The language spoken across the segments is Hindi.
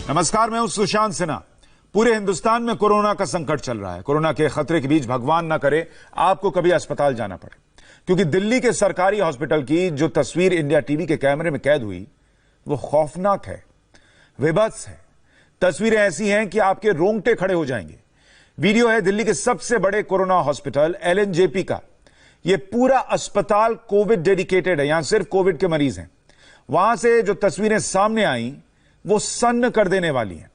नमस्कार, मैं हूं सुशांत सिन्हा। पूरे हिंदुस्तान में कोरोना का संकट चल रहा है। कोरोना के खतरे के बीच भगवान ना करे आपको कभी अस्पताल जाना पड़े, क्योंकि दिल्ली के सरकारी हॉस्पिटल की जो तस्वीर इंडिया टीवी के कैमरे में कैद हुई वो खौफनाक है, विभत्स है। तस्वीरें ऐसी हैं कि आपके रोंगटे खड़े हो जाएंगे। वीडियो है दिल्ली के सबसे बड़े कोरोना हॉस्पिटल एलएनजेपी का। यह पूरा अस्पताल कोविड डेडिकेटेड है, यहां सिर्फ कोविड के मरीज हैं। वहां से जो तस्वीरें सामने आई वो सन्न कर देने वाली हैं।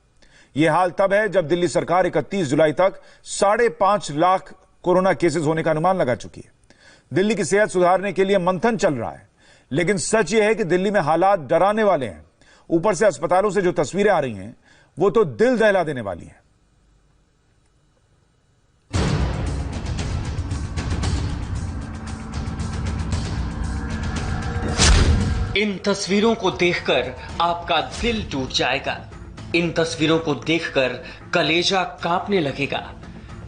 यह हाल तब है जब दिल्ली सरकार 31 जुलाई तक 5.5 लाख कोरोना केसेस होने का अनुमान लगा चुकी है। दिल्ली की सेहत सुधारने के लिए मंथन चल रहा है, लेकिन सच यह है कि दिल्ली में हालात डराने वाले हैं। ऊपर से अस्पतालों से जो तस्वीरें आ रही हैं वो तो दिल दहला देने वाली हैं। इन तस्वीरों को देखकर आपका दिल टूट जाएगा। इन तस्वीरों को देखकर कलेजा कांपने लगेगा।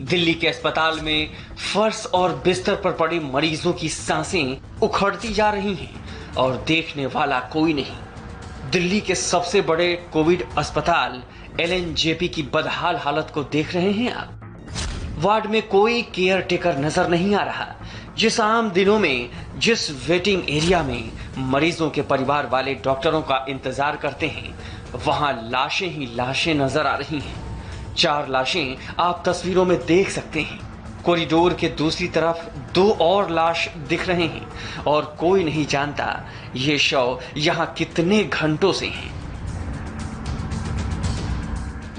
दिल्ली के अस्पताल में फर्श और बिस्तर पर पड़े मरीजों की सांसें उखड़ती जा रही हैं और देखने वाला कोई नहीं। दिल्ली के सबसे बड़े कोविड अस्पताल एलएनजेपी की बदहाल हालत को देख रहे हैं आप। वार्ड में कोई केयर टेकर नजर नहीं आ रहा। जिस आम दिनों में जिस वेटिंग एरिया में मरीजों के परिवार वाले डॉक्टरों का इंतजार करते हैं, वहां लाशें ही लाशें नजर आ रही हैं। 4 लाशें आप तस्वीरों में देख सकते हैं। कॉरिडोर के दूसरी तरफ 2 और लाश दिख रहे हैं और कोई नहीं जानता ये शव यहां कितने घंटों से हैं।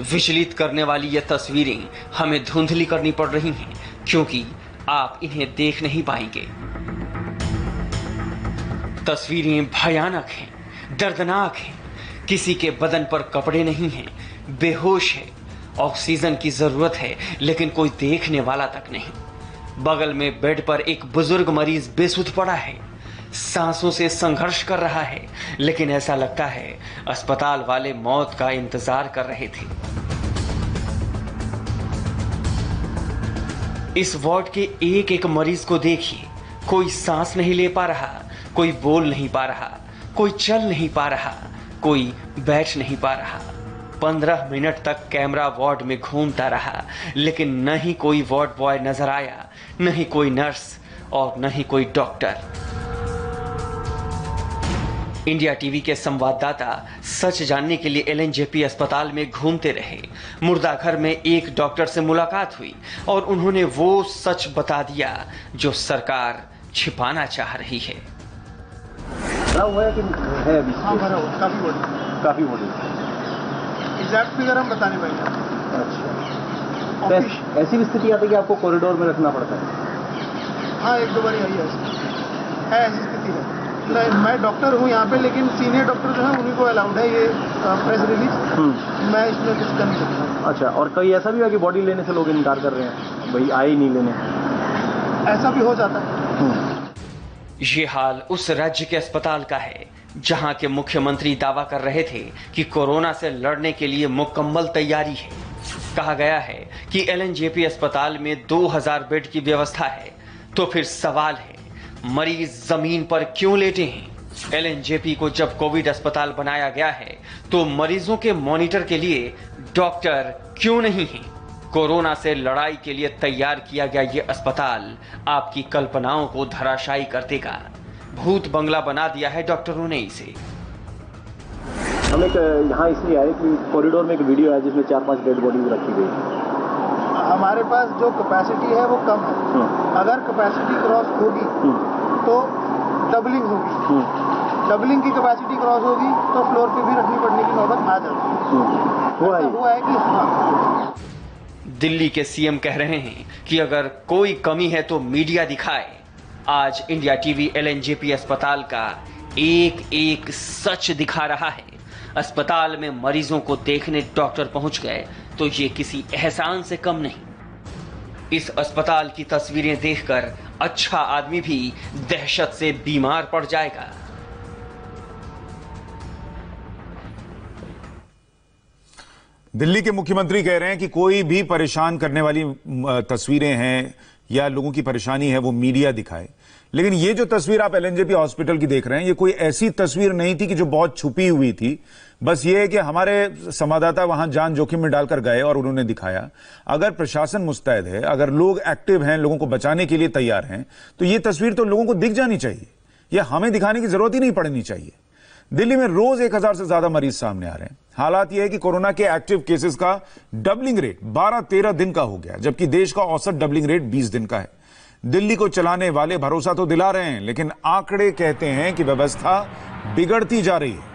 विचलित करने वाली ये तस्वीरें हमें धुंधली करनी पड़ रही हैं, क्योंकि आप इन्हें देख नहीं पाएंगे। तस्वीरें भयानक हैं, दर्दनाक हैं। किसी के बदन पर कपड़े नहीं हैं, बेहोश है, ऑक्सीजन की जरूरत है, लेकिन कोई देखने वाला तक नहीं। बगल में बेड पर एक बुजुर्ग मरीज बेसुध पड़ा है, सांसों से संघर्ष कर रहा है, लेकिन ऐसा लगता है अस्पताल वाले मौत का इंतजार कर रहे थे। इस वार्ड के एक एक मरीज को देखिए। कोई सांस नहीं ले पा रहा, कोई बोल नहीं पा रहा, कोई चल नहीं पा रहा, कोई बैठ नहीं पा रहा। 15 मिनट तक कैमरा वार्ड में घूमता रहा, लेकिन न ही कोई वार्ड बॉय नजर आया, न ही कोई नर्स और न ही कोई डॉक्टर। इंडिया टीवी के संवाददाता सच जानने के लिए एलएनजेपी अस्पताल में घूमते रहे। मुर्दाघर में एक डॉक्टर से मुलाकात हुई और उन्होंने वो सच बता दिया जो सरकार छिपाना चाह रही है। हुआ है कि है अभी? हाँ, भरा हुआ, काफी बड़ी। एग्जैक्ट फिगर हम बता नहीं पाएंगे। अच्छा, तो ऐसी भी स्थिति आती है कि आपको कॉरिडोर में रखना पड़ता है? हाँ, 1-2 बार आई है ऐसी स्थिति है। मैं डॉक्टर हूँ यहाँ पे, लेकिन सीनियर डॉक्टर जो है उन्हीं को अलाउड है ये प्रेस रिलीज। मैं इसमें कुछ कर नहीं सकता। अच्छा, और कहीं ऐसा भी है कि बॉडी लेने से लोग इनकार कर रहे हैं, भाई आए ही नहीं लेने? ऐसा भी हो जाता है। ये हाल उस राज्य के अस्पताल का है जहां के मुख्यमंत्री दावा कर रहे थे कि कोरोना से लड़ने के लिए मुकम्मल तैयारी है। कहा गया है कि एलएनजेपी अस्पताल में 2000 बेड की व्यवस्था है। तो फिर सवाल है, मरीज जमीन पर क्यों लेटे हैं? एलएनजेपी को जब कोविड अस्पताल बनाया गया है तो मरीजों के मॉनिटर के लिए डॉक्टर क्यों नहीं हैं? कोरोना से लड़ाई के लिए तैयार किया गया ये अस्पताल आपकी कल्पनाओं को धराशायी कर देगा। भूत बंगला बना दिया है डॉक्टरों ने इसे। हम एक यहाँ इसलिए आए कि कॉरिडोर में एक वीडियो है जिसमें 4-5 डेड बॉडीज रखी गई। हमारे पास जो कैपेसिटी है वो कम है। अगर कैपेसिटी क्रॉस होगी तो डबलिंग होगी। डबलिंग की कैपेसिटी क्रॉस होगी तो फ्लोर पे भी रखनी पड़ने की नौबत आ जाती है। हुआ है कि हाँ। दिल्ली के सीएम कह रहे हैं कि अगर कोई कमी है तो मीडिया दिखाए। आज इंडिया टीवी एलएनजेपी अस्पताल का एक एक सच दिखा रहा है। अस्पताल में मरीजों को देखने डॉक्टर पहुंच गए तो ये किसी एहसान से कम नहीं। इस अस्पताल की तस्वीरें देखकर अच्छा आदमी भी दहशत से बीमार पड़ जाएगा। दिल्ली के मुख्यमंत्री कह रहे हैं कि कोई भी परेशान करने वाली तस्वीरें हैं या लोगों की परेशानी है वो मीडिया दिखाए, लेकिन ये जो तस्वीर आप एलएनजेपी हॉस्पिटल की देख रहे हैं, ये कोई ऐसी तस्वीर नहीं थी कि जो बहुत छुपी हुई थी। बस ये है कि हमारे संवाददाता वहां जान जोखिम में डालकर गए और उन्होंने दिखाया। अगर प्रशासन मुस्तैद है, अगर लोग एक्टिव हैं, लोगों को बचाने के लिए तैयार हैं, तो ये तस्वीर तो लोगों को दिख जानी चाहिए। ये हमें दिखाने की जरूरत ही नहीं पड़नी चाहिए। दिल्ली में रोज 1000 से ज्यादा मरीज सामने आ रहे हैं। हालात यह है कि कोरोना के एक्टिव केसेस का डबलिंग रेट 12-13 दिन का हो गया, जबकि देश का औसत डबलिंग रेट 20 दिन का है। दिल्ली को चलाने वाले भरोसा तो दिला रहे हैं, लेकिन आंकड़े कहते हैं कि व्यवस्था बिगड़ती जा रही है।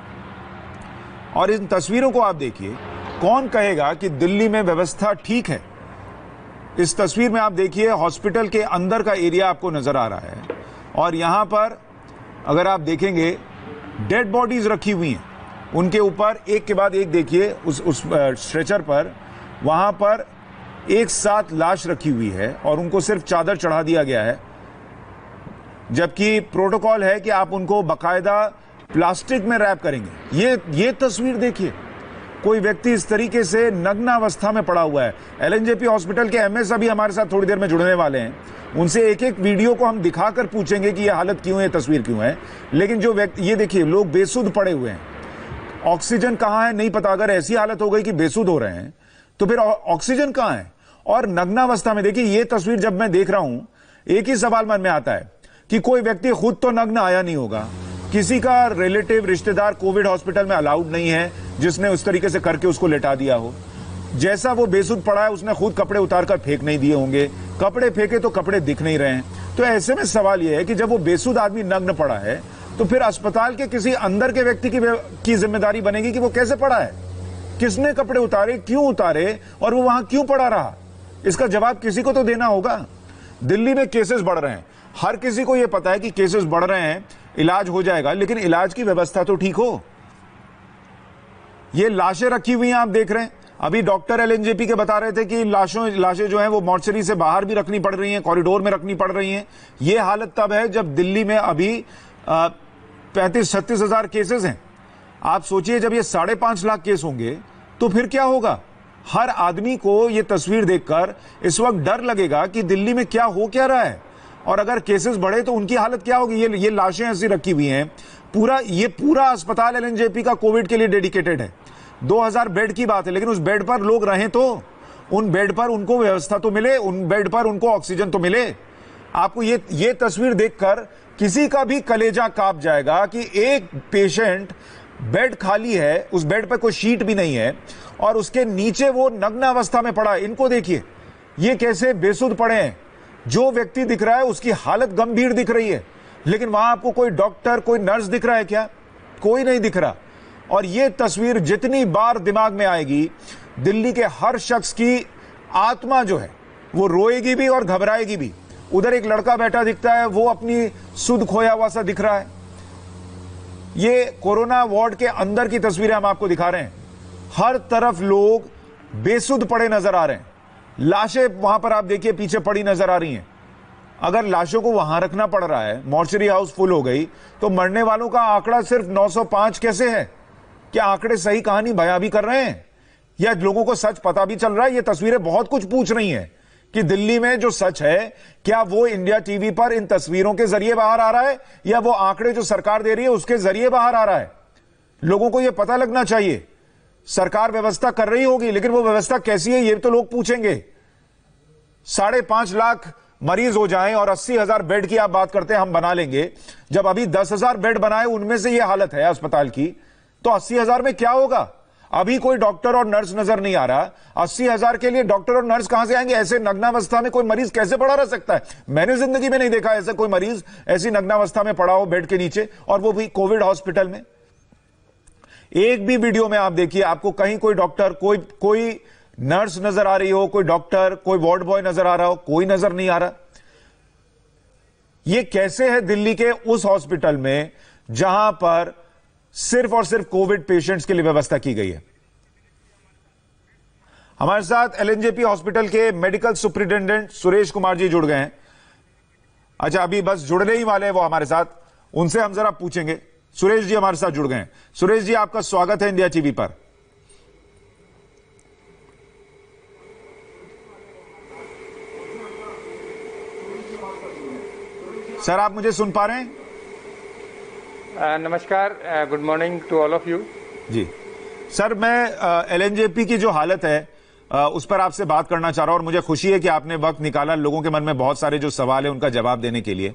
और इन तस्वीरों को आप देखिए, कौन कहेगा कि दिल्ली में व्यवस्था ठीक है। इस तस्वीर में आप देखिए, हॉस्पिटल के अंदर का एरिया आपको नजर आ रहा है और यहां पर अगर आप देखेंगे डेड बॉडीज रखी हुई हैं, उनके ऊपर एक के बाद एक देखिए, उस स्ट्रेचर पर वहां पर एक साथ लाश रखी हुई है और उनको सिर्फ चादर चढ़ा दिया गया है, जबकि प्रोटोकॉल है कि आप उनको बाकायदा प्लास्टिक में रैप करेंगे। ये तस्वीर देखिए, कोई व्यक्ति इस तरीके से नग्न अवस्था में पड़ा हुआ है। एलएनजेपी हॉस्पिटल के एमएस अभी हमारे साथ थोड़ी देर में जुड़ने वाले हैं, उनसे एक एक वीडियो को हम दिखाकर पूछेंगे कि यह हालत क्यों है, तस्वीर क्यों है। लेकिन जो व्यक्ति, ये देखिए, लोग बेसुध पड़े हुए हैं, ऑक्सीजन कहां है नहीं पता। अगर ऐसी हालत हो गई कि बेसुध हो रहे हैं तो फिर ऑक्सीजन कहां है। और नग्नावस्था में देखिए, ये तस्वीर जब मैं देख रहा हूं, एक ही सवाल मन में आता है कि कोई व्यक्ति खुद तो नग्न आया नहीं होगा, किसी का रिलेटिव रिश्तेदार कोविड हॉस्पिटल में अलाउड नहीं है जिसने उस तरीके से करके उसको लेटा दिया हो। जैसा वो बेसुध पड़ा है, उसने खुद कपड़े उतारकर फेंक नहीं दिए होंगे, कपड़े फेंके तो कपड़े दिख नहीं रहे हैं। तो ऐसे में सवाल यह है कि जब वो बेसुध आदमी नग्न पड़ा है तो फिर अस्पताल के किसी अंदर के व्यक्ति की जिम्मेदारी बनेगी कि वो कैसे पड़ा है, किसने कपड़े उतारे, क्यों उतारे और वो वहां क्यों पड़ा रहा। इसका जवाब किसी को तो देना होगा। दिल्ली में केसेस बढ़ रहे हैं, हर किसी को यह पता है कि केसेस बढ़ रहे हैं, इलाज हो जाएगा, लेकिन इलाज की व्यवस्था तो ठीक हो। ये लाशें रखी हुई हैं, आप देख रहे हैं। अभी डॉक्टर एलएनजेपी के बता रहे थे कि लाशें जो हैं वो मॉर्चरी से बाहर भी रखनी पड़ रही हैं, कॉरिडोर में रखनी पड़ रही हैं। ये हालत तब है जब दिल्ली में अभी 35-36 हजार केसेस हैं। आप सोचिए, जब ये 5.5 लाख केस होंगे तो फिर क्या होगा। हर आदमी को ये तस्वीर देखकर इस वक्त डर लगेगा कि दिल्ली में क्या हो क्या रहा है, और अगर केसेस बढ़े तो उनकी हालत क्या होगी। ये लाशें ऐसी रखी हुई हैं। पूरा अस्पताल एलएनजेपी का कोविड के लिए डेडिकेटेड है। 2000 बेड की बात है, लेकिन उस बेड पर लोग रहें तो उन बेड पर उनको व्यवस्था तो मिले, उन बेड पर उनको ऑक्सीजन तो मिले। आपको ये तस्वीर देखकर किसी का भी कलेजा कांप जाएगा कि एक पेशेंट, बेड खाली है, उस बेड पर कोई शीट भी नहीं है और उसके नीचे वो नग्न अवस्था में पड़ा है। इनको देखिए, ये कैसे बेसुध पड़े हैं। जो व्यक्ति दिख रहा है उसकी हालत गंभीर दिख रही है, लेकिन वहां आपको कोई डॉक्टर, कोई नर्स दिख रहा है क्या? कोई नहीं दिख रहा। और ये तस्वीर जितनी बार दिमाग में आएगी, दिल्ली के हर शख्स की आत्मा जो है वो रोएगी भी और घबराएगी भी। उधर एक लड़का बैठा दिखता है, वो अपनी सुध खोया हुआ सा दिख रहा है। ये कोरोना वार्ड के अंदर की तस्वीरें हम आपको दिखा रहे हैं। हर तरफ लोग बेसुध पड़े नजर आ रहे हैं। लाशें वहां पर आप देखिए पीछे पड़ी नजर आ रही हैं। अगर लाशों को वहां रखना पड़ रहा है, मॉर्चरी हाउस फुल हो गई, तो मरने वालों का आंकड़ा सिर्फ 905 कैसे है? क्या आंकड़े सही कहानी बयां भी कर रहे हैं या लोगों को सच पता भी चल रहा है? ये तस्वीरें बहुत कुछ पूछ रही हैं कि दिल्ली में जो सच है, क्या वो इंडिया टीवी पर इन तस्वीरों के जरिए बाहर आ रहा है या वो आंकड़े जो सरकार दे रही है उसके जरिए बाहर आ रहा है? लोगों को यह पता लगना चाहिए। सरकार व्यवस्था कर रही होगी, लेकिन वो व्यवस्था कैसी है ये तो लोग पूछेंगे। 5.5 लाख मरीज हो जाएं और 80,000 बेड की आप बात करते हैं हम बना लेंगे, जब अभी 10,000 बेड बनाए उनमें से ये हालत है अस्पताल की, तो 80,000 में क्या होगा? अभी कोई डॉक्टर और नर्स नजर नहीं आ रहा। 80,000 के लिए डॉक्टर और नर्स कहां से आएंगे? ऐसे नग्नावस्था में कोई मरीज कैसे पड़ा रह सकता है? मैंने जिंदगी में नहीं देखा ऐसा कोई मरीज ऐसी नग्नावस्था में पड़ा हो बेड के नीचे, और वो भी कोविड हॉस्पिटल में। एक भी वीडियो में आप देखिए, आपको कहीं कोई डॉक्टर, कोई नर्स नजर आ रही हो, कोई डॉक्टर, कोई वार्ड बॉय नजर आ रहा हो? कोई नजर नहीं आ रहा। यह कैसे है दिल्ली के उस हॉस्पिटल में जहां पर सिर्फ और सिर्फ कोविड पेशेंट्स के लिए व्यवस्था की गई है? हमारे साथ एलएनजेपी हॉस्पिटल के मेडिकल सुपरिटेंडेंट सुरेश कुमार जी जुड़ गए हैं। अच्छा, अभी बस जुड़ने ही वाले हैं वो हमारे साथ, उनसे हम जरा पूछेंगे। सुरेश जी हमारे साथ जुड़ गए हैं। सुरेश जी, आपका स्वागत है इंडिया टीवी पर। सर आप मुझे सुन पा रहे हैं? नमस्कार, good morning to all of you. जी सर, मैं एलएनजेपी की जो हालत है उस पर आपसे बात करना चाह रहा हूं और मुझे खुशी है कि आपने वक्त निकाला लोगों के मन में बहुत सारे जो सवाल है उनका जवाब देने के लिए।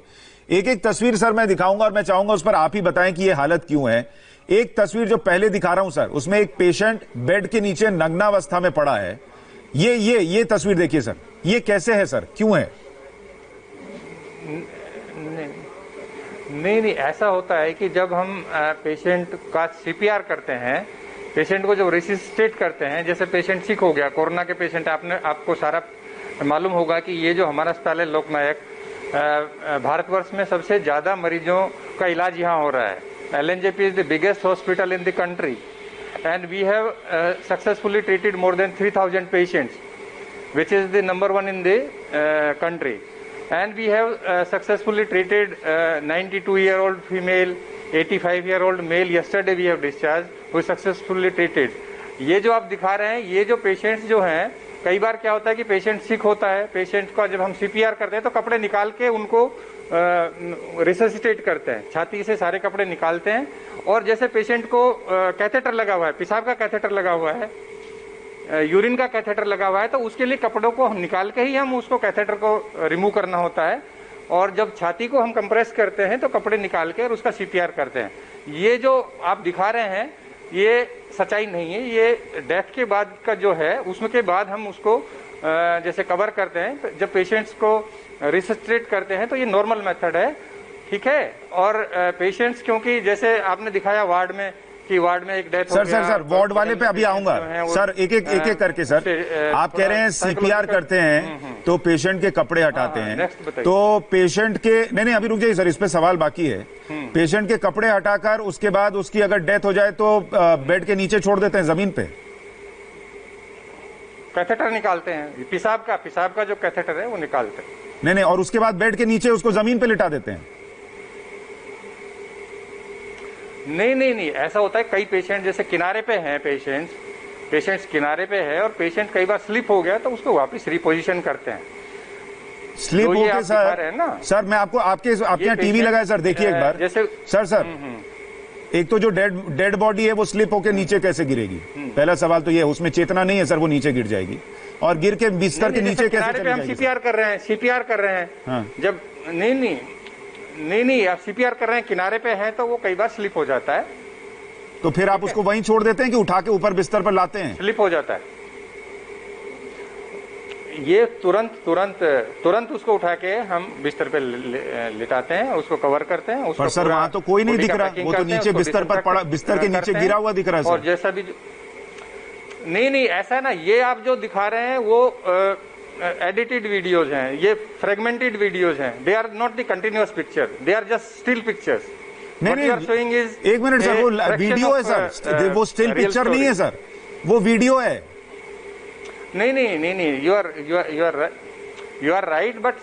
एक एक तस्वीर सर मैं दिखाऊंगा और मैं चाहूंगा उस पर आप ही बताएं कि ये हालत क्यों है। एक तस्वीर जो पहले दिखा रहा हूं सर, उसमें एक पेशेंट बेड के नीचे नग्नावस्था में पड़ा है। ये तस्वीर देखिए सर, ये कैसे है सर, क्यों है? नहीं, ऐसा होता है कि जब हम पेशेंट का सीपीआर करते हैं, पेशेंट को जब रिसिस्टेट करते हैं, जैसे पेशेंट ठीक हो गया, कोरोना के पेशेंट, आपको सारा मालूम होगा कि ये जो हमारा अस्पताल है लोकनायक, भारतवर्ष में सबसे ज्यादा मरीजों का इलाज यहाँ हो रहा है। LNJP is the biggest hospital in the country and we have successfully treated more than 3,000 patients, which is the number one in the country. And we have successfully treated 92-year-old female, 85-year-old male. Yesterday we have discharged, who is successfully treated. ये जो आप दिखा रहे हैं, ये जो पेशेंट्स जो हैं, कई बार क्या होता है कि पेशेंट सिक होता है, पेशेंट का जब हम सीपीआर करते हैं तो कपड़े निकाल के उनको रिससिटेट करते हैं, छाती से सारे कपड़े निकालते हैं। और जैसे पेशेंट को कैथेटर लगा हुआ है, पेशाब का कैथेटर लगा हुआ है, यूरिन का कैथेटर लगा हुआ है, तो उसके लिए कपड़ों को हम निकाल के ही हम उसको कैथेटर को रिमूव करना होता है। और जब छाती को हम कंप्रेस करते हैं तो कपड़े निकाल के और उसका सीपीआर करते हैं। ये जो आप दिखा रहे हैं ये सच्चाई नहीं है, ये डेथ के बाद का जो है उसमें के बाद हम उसको जैसे कवर करते हैं, जब पेशेंट्स को रिससिटेट करते हैं तो ये नॉर्मल मेथड है, ठीक है। और पेशेंट्स, क्योंकि जैसे आपने दिखाया वार्ड में कि वार्ड में एक डेथ हो गया, सर वार्ड वाले पे अभी आऊंगा सर, एक एक करके सर। आप कह रहे हैं सीपीआर करते हैं तो पेशेंट के कपड़े हटाते हैं, तो पेशेंट के नहीं अभी रुक जाइए सर, इस पे सवाल बाकी है। पेशेंट के कपड़े हटाकर उसके बाद उसकी अगर डेथ हो जाए तो बेड के नीचे छोड़ देते हैं, जमीन पे कैथेटर निकालते हैं, पेशाब का जो कैथेटर है वो निकालते हैं। नहीं, और उसके बाद बेड के नीचे उसको जमीन पे लिटा देते हैं। नहीं, ऐसा होता है कई पेशेंट जैसे किनारे पे हैं, पेशेंट्स किनारे पे है और पेशेंट कई बार स्लिप हो गया तो उसको वापस रिपोजिशन करते हैं। स्लिप हो गया सर मैं आपको आपके यहाँ टीवी लगा है सर, देखिए एक बार जैसे सर एक तो जो डेड बॉडी है वो स्लिप होकर नीचे कैसे गिरेगी? पहला सवाल तो ये है, उसमें चेतना नहीं है सर, वो नीचे गिर जाएगी। और गिर के बिस्तर के नीचे कैसे चली जाएगी? हम सीपीआर कर रहे हैं हाँ। जब नहीं आप सीपीआर कर रहे हैं, किनारे पे हैं तो वो कई बार स्लिप हो जाता है। तो फिर आप उसको वहीं छोड़ देते हैं कि उठा के ऊपर बिस्तर पर लाते हैं? स्लिप हो जाता है, ये तुरंत उसको उठा के हम बिस्तर पे लिटाते हैं, उसको कवर करते हैं। पर सर वहां तो कोई नहीं दिख रहा, वो तो नीचे बिस्तर पर पड़ा, बिस्तर के नीचे गिरा हुआ दिख रहा है। और जैसा भी नहीं ऐसा ना, ये आप जो दिखा रहे हैं वो एडिटेड वीडियोज हैं, ये फ्रेगमेंटेड वीडियोज हैं, they are not the continuous picture, they are just still pictures. नहीं एक मिनट सर, वो वीडियो है सर, वो स्टिल पिक्चर नहीं है सर, वो वीडियो है। नहीं, you are right, but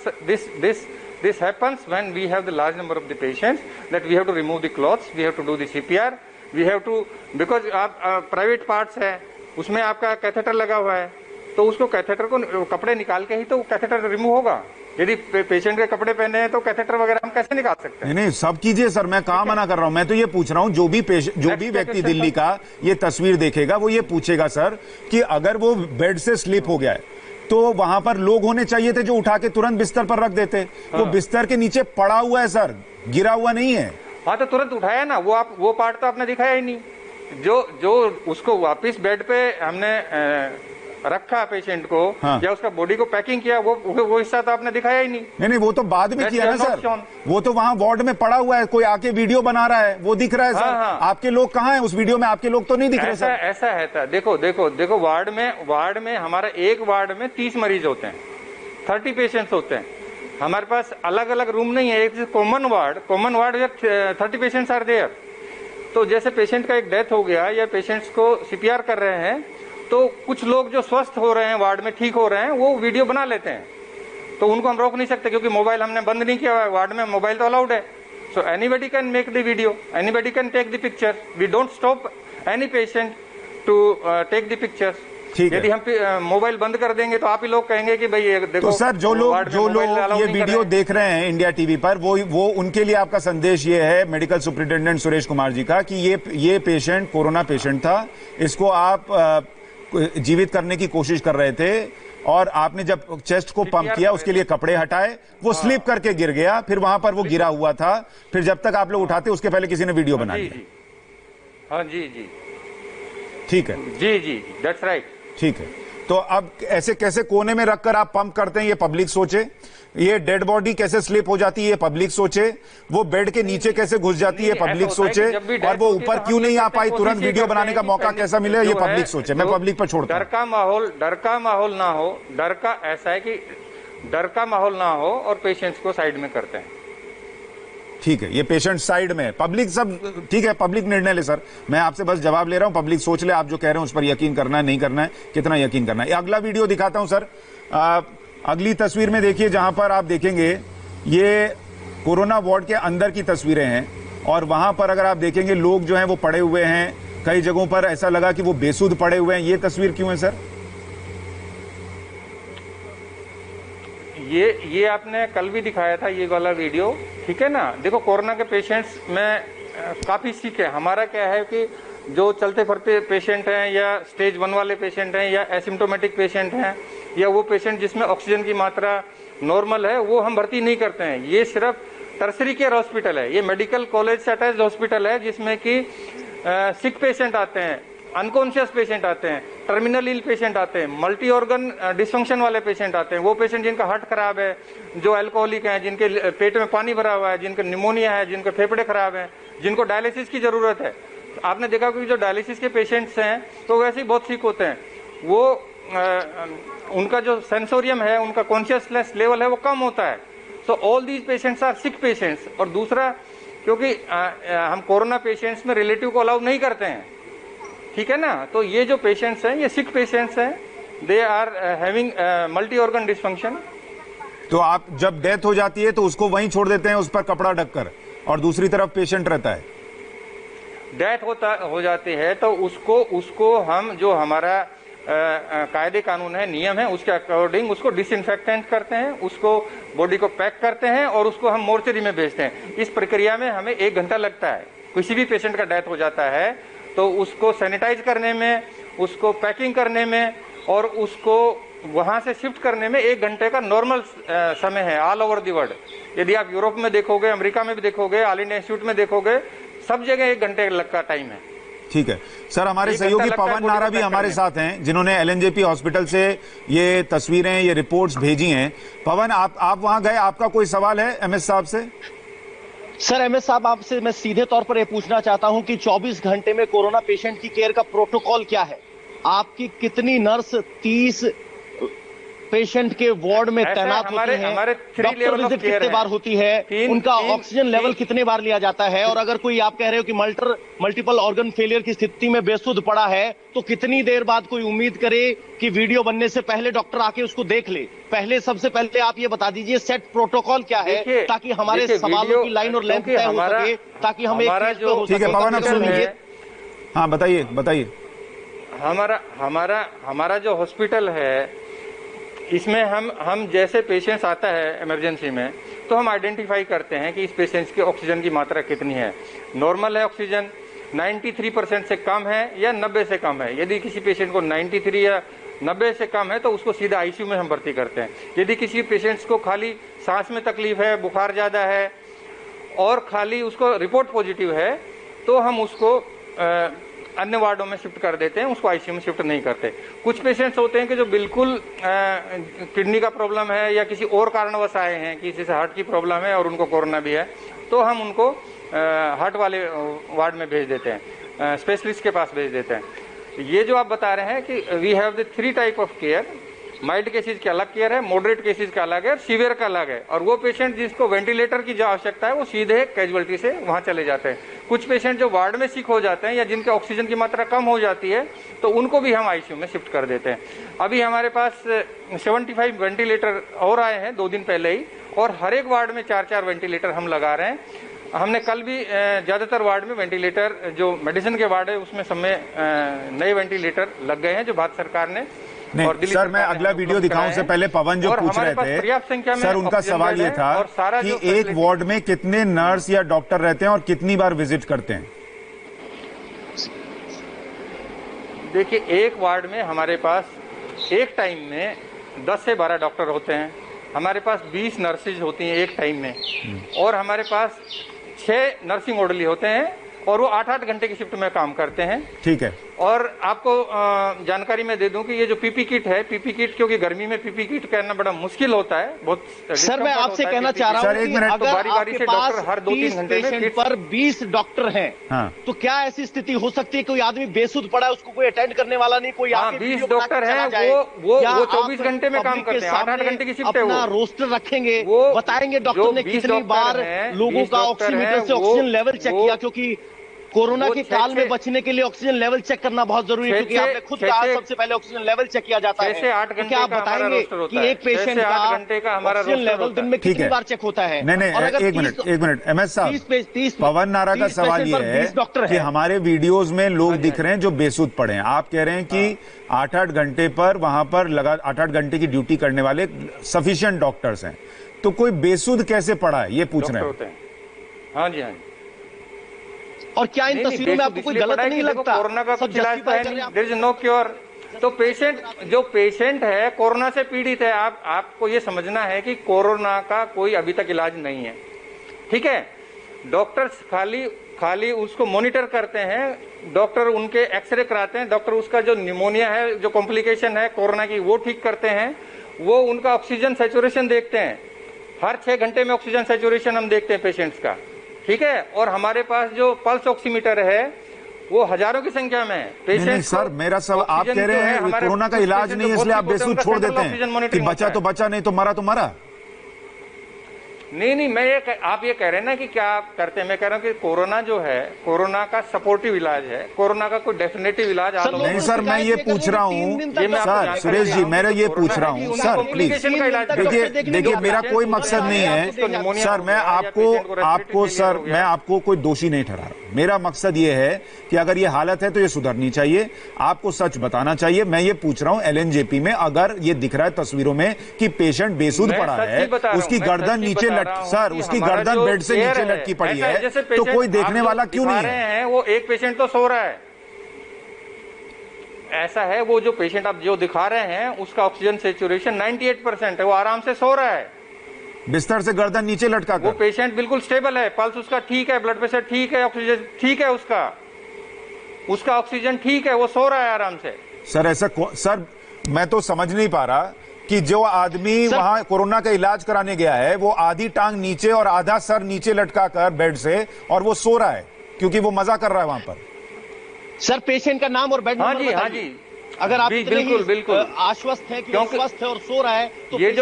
this happens when we have the large number of the patients, that we have to remove the clothes, we have to do the CPR, we have to, because आप प्राइवेट पार्ट्स है उसमें आपका कैथेटर लगा हुआ है, तो उसको कैथेटर को कपड़े निकाल के ही तो कैथेटर रिमूव होगा। यदि पेशेंट के कपड़े पहने हैं तो कैथेटर वगैरह हम कैसे निकाल सकते हैं? नहीं सब कीजिए सर, मैं कहाँ मना कर रहा हूं, मैं तो ये पूछ रहा हूं जो भी व्यक्ति दिल्ली का ये तस्वीर देखेगा वो ये पूछेगा सर कि अगर वो बेड से स्लिप हो गया है तो वहां पर लोग होने चाहिए थे जो उठा के तुरंत बिस्तर पर रख देते। वो बिस्तर के नीचे पड़ा हुआ है सर, गिरा हुआ नहीं है। हाँ तो तुरंत उठाया ना, वो पार्ट तो आपने दिखाया ही नहीं, जो उसको वापिस बेड पे हमने रखा पेशेंट को, हाँ। या उसका बॉडी को पैकिंग किया, वो हिस्सा तो आपने दिखाया ही नहीं वो तो बाद में किया ना सर, वो तो वहां वार्ड में पड़ा हुआ है, कोई आके वीडियो बना रहा है वो दिख रहा है सर। हाँ। आपके लोग कहाँ हैं उस वीडियो में? आपके लोग तो नहीं दिख रहे सर। ऐसा है था, देखो वार्ड में हमारा एक वार्ड में 30 मरीज होते हैं, 30 पेशेंट्स होते हैं। हमारे पास अलग अलग रूम नहीं है, एक common ward 30 patients are there. तो जैसे पेशेंट का एक डेथ हो गया या पेशेंट्स को सीपीआर कर रहे हैं तो कुछ लोग जो स्वस्थ हो रहे हैं, वार्ड में ठीक हो रहे हैं, वो वीडियो बना लेते हैं, तो उनको हम रोक नहीं सकते क्योंकि मोबाइल हमने बंद नहीं किया हुआ है, वार्ड में मोबाइल तो अलाउड है। So anybody can make the video, anybody can take the picture, we don't stop any patient to take the pictures. ठीक है। यदि हम मोबाइल बंद कर देंगे तो आप ही लोग कहेंगे कि भाई ये देखो। तो सर जो लोग ये वीडियो देख रहे हैं इंडिया टीवी पर, वो उनके लिए आपका संदेश ये है मेडिकल सुपरिटेंडेंट सुरेश कुमार जी का कि ये पेशेंट कोरोना पेशेंट था, इसको आप जीवित करने की कोशिश कर रहे थे और आपने जब चेस्ट को पंप किया उसके लिए कपड़े हटाए, वो स्लिप करके गिर गया, फिर वहां पर वो गिरा हुआ था, फिर जब तक आप लोग उठाते उसके पहले किसी ने वीडियो बना लिया। हाँ जी ठीक है जी दैट्स राइट। ठीक है, तो अब ऐसे कैसे कोने में रखकर आप पंप करते हैं ये पब्लिक सोचे, ये डेड बॉडी कैसे स्लिप हो जाती है ये पब्लिक सोचे, वो बेड के नीचे कैसे घुस जाती है पब्लिक सोचे, और वो ऊपर क्यों नहीं आ पाई, तुरंत वीडियो बनाने का मौका कैसा मिले ये पब्लिक सोचे। मैं पब्लिक पर छोड़ता हूं। डर का माहौल ना हो, डर का ऐसा है कि डर का माहौल ना हो और पेशेंट्स को साइड में करते हैं। ठीक है, ये पेशेंट साइड में, पब्लिक सब ठीक है, पब्लिक निर्णय ले। सर मैं आपसे बस जवाब ले रहा हूं, पब्लिक सोच ले आप जो कह रहे हैं उस पर यकीन करना है नहीं करना है, कितना यकीन करना है। अगला वीडियो दिखाता हूं सर, अगली तस्वीर में देखिए जहां पर आप देखेंगे ये कोरोना वार्ड के अंदर की तस्वीरें हैं और वहां पर अगर आप देखेंगे लोग जो हैं वो पड़े हुए हैं, कई जगहों पर ऐसा लगा कि वो बेसुध पड़े हुए हैं। ये तस्वीर क्यों है सर? ये आपने कल भी दिखाया था ये वाला वीडियो, ठीक है ना। देखो कोरोना के पेशेंट्स में काफी सीख है। हमारा क्या है कि जो चलते फिरते पेशेंट हैं या स्टेज 1 वाले पेशेंट हैं या एसिम्टोमेटिक पेशेंट हैं या वो पेशेंट जिसमें ऑक्सीजन की मात्रा नॉर्मल है, वो हम भर्ती नहीं करते हैं। ये सिर्फ टर्सरी केयर हॉस्पिटल है, ये मेडिकल कॉलेज से अटैच्ड हॉस्पिटल है जिसमें कि सिक पेशेंट आते हैं, अनकॉन्शियस पेशेंट आते हैं, टर्मिनल इल पेशेंट आते हैं, मल्टी ऑर्गन डिसफंक्शन वाले पेशेंट आते हैं, वो पेशेंट जिनका हार्ट खराब है, जो अल्कोहलिक हैं, जिनके पेट में पानी भरा हुआ है, जिनका निमोनिया है, जिनके फेफड़े खराब हैं, जिनको डायलिसिस की जरूरत है। आपने देखा कि जो डायलिसिस के पेशेंट्स हैं तो वैसे ही बहुत सिक होते हैं, वो उनका जो सेंसोरियम है, उनका कॉन्शियसनेस लेवल है वो कम होता है। So all these patients are sick patients. और दूसरा क्योंकि हम कोरोना पेशेंट्स में रिलेटिव को अलाउ नहीं करते हैं, ठीक है ना। तो ये जो पेशेंट्स हैं ये सिक पेशेंट्स हैं, they are having multi organ dysfunction. तो आप जब डेथ हो जाती है तो उसको वहीं छोड़ देते हैं उस पर कपड़ा ढककर, और दूसरी तरफ पेशेंट रहता है। डेथ हो जाती है तो उसको हम जो हमारा कायदे कानून है, नियम है, उसके अकॉर्डिंग उसको डिसइंफेक्टेंट करते हैं, उसको बॉडी को पैक करते हैं और उसको हम मोर्चरी में भेजते हैं। इस प्रक्रिया में हमें 1 घंटा लगता है। किसी भी पेशेंट का डेथ हो जाता है तो उसको सैनिटाइज करने में, उसको पैकिंग करने में और उसको वहां से शिफ्ट करने में 1 घंटे का नॉर्मल समय है ऑल ओवर द वर्ल्ड। यदि आप यूरोप में देखोगे, अमेरिका में भी देखोगे, ऑल इंडिया इंस्टीट्यूट में देखोगे, सब जगह 1 घंटे का टाइम है। ठीक है सर, हमारे सहयोगी पवन नारा भी हमारे साथ हैं जिन्होंने एलएनजेपी हॉस्पिटल से ये तस्वीरें, ये रिपोर्ट्स भेजी हैं। पवन, आप वहां गए, आपका कोई सवाल है एमएस साहब से? सर एमएस साहब, आपसे मैं सीधे तौर पर यह पूछना चाहता हूं कि 24 घंटे में कोरोना पेशेंट की केयर का प्रोटोकॉल क्या है? आपकी कितनी नर्स 30 पेशेंट के वार्ड में तैनात होती हैं? डॉक्टर विजिट कितने बार होती है? उनका ऑक्सीजन लेवल कितने बार लिया जाता है? और अगर कोई, आप कह रहे हो कि मल्टीपल ऑर्गन फेलियर की स्थिति में बेसुध पड़ा है, तो कितनी देर बाद कोई उम्मीद करे कि वीडियो बनने से पहले डॉक्टर आके उसको देख ले? पहले सबसे पहले आप ये बता दीजिए सेट प्रोटोकॉल क्या है, ताकि हमारे सवालों की लाइन और लेंथ तय हो सके, ताकि हम एक ठीक है पवन, अब सुन लीजिए। हाँ बताइए। हमारा जो हॉस्पिटल है इसमें हम जैसे पेशेंट्स आता है इमरजेंसी में तो हम आइडेंटिफाई करते हैं कि इस पेशेंट्स की ऑक्सीजन की मात्रा कितनी है। नॉर्मल है ऑक्सीजन, 93% से कम है या 90 से कम है। यदि किसी पेशेंट को 93 या 90 से कम है तो उसको सीधा आईसीयू में हम भर्ती करते हैं। यदि किसी पेशेंट्स को खाली सांस में तकलीफ है, बुखार ज़्यादा है और खाली उसको रिपोर्ट पॉजिटिव है तो हम उसको अन्य वार्डों में शिफ्ट कर देते हैं, उसको आईसीयू में शिफ्ट नहीं करते। कुछ पेशेंट्स होते हैं कि जो बिल्कुल किडनी का प्रॉब्लम है या किसी और कारणवश आए हैं, किसी से हार्ट की प्रॉब्लम है और उनको कोरोना भी है, तो हम उनको हार्ट वाले वार्ड में भेज देते हैं, स्पेशलिस्ट के पास भेज देते हैं। ये जो आप बता रहे हैं कि we have the 3 type of care, mild cases की अलग केयर है, मॉडरेट केसेज का अलग है, सीवियर का अलग है। और वो पेशेंट जिसको वेंटिलेटर की जो आवश्यकता है वो सीधे कैजुअलिटी से वहां चले जाते हैं। कुछ पेशेंट जो वार्ड में सिक हो जाते हैं या जिनके ऑक्सीजन की मात्रा कम हो जाती है तो उनको भी हम आईसीयू में शिफ्ट कर देते हैं। अभी हमारे पास 75 वेंटिलेटर और आए हैं 2 दिन पहले ही, और हर एक वार्ड में 4-4 वेंटिलेटर हम लगा रहे हैं। हमने कल भी ज्यादातर वार्ड में वेंटिलेटर, जो मेडिसिन के वार्ड है उसमें सब में नए वेंटिलेटर लग गए हैं जो भारत सरकार ने। नहीं और दिल्ली सर, मैं सरकार ने अगला हम लोग वीडियो दिखाऊं कराए से हैं। पहले पवन जो और पूछ हमारे रहे पास थे पर्याप्त संख्या में सर, उनका ऑक्सीजन सवाल बेड ये है था और सारा कि जो एक facility- वार्ड में कितने नर्स या डॉक्टर रहते हैं और कितनी बार विजिट करते हैं? देखिए, एक वार्ड में हमारे पास एक टाइम में 10 से 12 डॉक्टर होते हैं, हमारे पास 20 नर्सेज होती हैं एक टाइम में, और हमारे पास 6 नर्सिंग ऑर्डरली होते हैं और वो 8-8 घंटे की शिफ्ट में काम करते हैं। ठीक है। और आपको जानकारी मैं दे दूं कि ये जो पीपी किट है, पीपी किट, क्योंकि गर्मी में पीपी किट करना बड़ा मुश्किल होता है, बहुत सर मैं आपसे कहना चाह रहा सर, हूँ एक कि मिनट, अगर तो बारी-बारी आपके से पास डॉक्टर हर 2-3 30 घंटे में पेशेंट किट्स- पर 20 डॉक्टर हैं, हाँ। तो क्या ऐसी स्थिति हो सकती है कोई आदमी बेसुध पड़ा है, उसको कोई अटेंड करने वाला नहीं, कोई हाँ, आके 20 वीडियो बना के डॉक्टर चला हैं, जाए? वो क्या 24 आप घंटे में काम पब्लिक के करते हैं, 8-8 सामने घंटे की शिफ्ट है वो। अपना रोस्टर रखेंगे, वो बताएंगे जो डॉक्टर ने 20 कितनी डॉक्टर बार हैं, लोगों 20 का डॉक्टर ऑक्सीमीटर हैं, से वो- ऑक्सीजन लेवल चेक वो- किया, क्योंकि कोरोना वो के छः- काल में छः- बचने के लिए ऑक्सीजन लेवल चेक करना बहुत जरूरी है, क्योंकि आपने खुद कहा सबसे पहले ऑक्सीजन लेवल चेक किया जाता है। 6 से 8 तो घंटे क्या आप का हमारा बताएंगे रोस्टर होता कि है। एक 6 से पेशेंट 8 का घंटे का हमारा ऑक्सीजन रोस्टर लेवल होता दिन है। में ठीक कितनी है। बार चेक होता है? नहीं और अगर एक मिनट एमएस साहब, 30 पवन नारा का 30 सवाल ये पेशेंट पर 20 डॉक्टर है कि हैं। हमारे वीडियोस में लोग दिख रहे हैं जो बेसुध पड़े हैं। आप कह रहे हैं कि 8-8 घंटे पर वहां पर लगा 8-8 घंटे की ड्यूटी करने वाले सफिशिएंट डॉक्टर्स हैं, तो कोई बेसुध कैसे पड़ा है ये पूछ रहे डॉक्टर हैं। होते हैं। हाँ जी, हाँ जी। और क्या इन तस्वीरों में आपको कोई गलत नहीं लगता? कोरोना का सब कुछ इलाज तो justify है कर रहे हैं नहीं, आप। There is no cure. तो जो पेशेंट है कोरोना से पीड़ित है, आपको ये समझना है कि कोरोना का कोई अभी तक इलाज नहीं है, ठीक है। डॉक्टर्स खाली उसको मॉनिटर करते हैं, डॉक्टर उनके एक्सरे कराते हैं, डॉक्टर उसका जो निमोनिया है, जो कॉम्प्लिकेशन है कोरोना की, वो ठीक करते हैं, वो उनका ऑक्सीजन सैचुरेशन देखते हैं, हर 6 घंटे में ऑक्सीजन सैचुरेशन हम देखते हैं पेशेंट्स का, ठीक है। और हमारे पास जो पल्स ऑक्सीमीटर है वो हजारों की संख्या में है। नहीं सर, मेरा सवाल, आप कह रहे हैं कोरोना का इलाज नहीं है इसलिए आप बेसुध छोड़ देते हैं कि बचा तो बचा, नहीं तो मरा तो मरा। नहीं, आप ये कह रहे हैं ना कि क्या आप करते हैं, मैं कह रहा हूँ कि कोरोना जो है, कोरोना का सपोर्टिव इलाज है, कोरोना का कोई डेफिनेटिव इलाज नहीं सर, मैं ये पूछ रहा हूँ सर, सुरेश जी, मैं ये पूछ रहा हूँ सर, प्लीज देखिए मेरा कोई मकसद नहीं है सर, मैं आपको कोई दोषी नहीं ठहरा रहा। मेरा मकसद ये है कि अगर ये हालत है तो ये सुधरनी चाहिए, आपको सच बताना चाहिए। मैं ये पूछ रहा हूँ एलएनजेपी में अगर ये दिख रहा है तस्वीरों में कि पेशेंट बेसुध पड़ा है, उसकी गर्दन नीचे सर, उसकी गर्दन बेड से नीचे लटकी पड़ी है, तो कोई देखने वाला क्यों नहीं है? वो एक पेशेंट तो सो रहा है, ऐसा है, वो जो पेशेंट आप जो दिखा रहे हैं उसका ऑक्सीजन सैचुरेशन 98% है, वो आराम से सो रहा है, बिस्तर से गर्दन नीचे लटका कर। वो पेशेंट बिल्कुल स्टेबल है, पल्स उसका ठीक है, ब्लड प्रेशर ठीक है, ऑक्सीजन ठीक है, उसका ऑक्सीजन ठीक है, वो सो रहा है आराम से। सर ऐसा सर, मैं तो समझ नहीं पा रहा कि जो आदमी वहां कोरोना का इलाज कराने गया है वो आधी टांग नीचे और आधा सर नीचे लटका कर बेड से, और वो सो रहा है क्योंकि वो मजा कर रहा है वहां पर। सर पेशेंट का नाम और बेड नंबर बताइए। हाँ जी, अगर आप बिल्कुल आश्वस्त हैं कि वो स्वस्थ है और सो रहा है, तो ये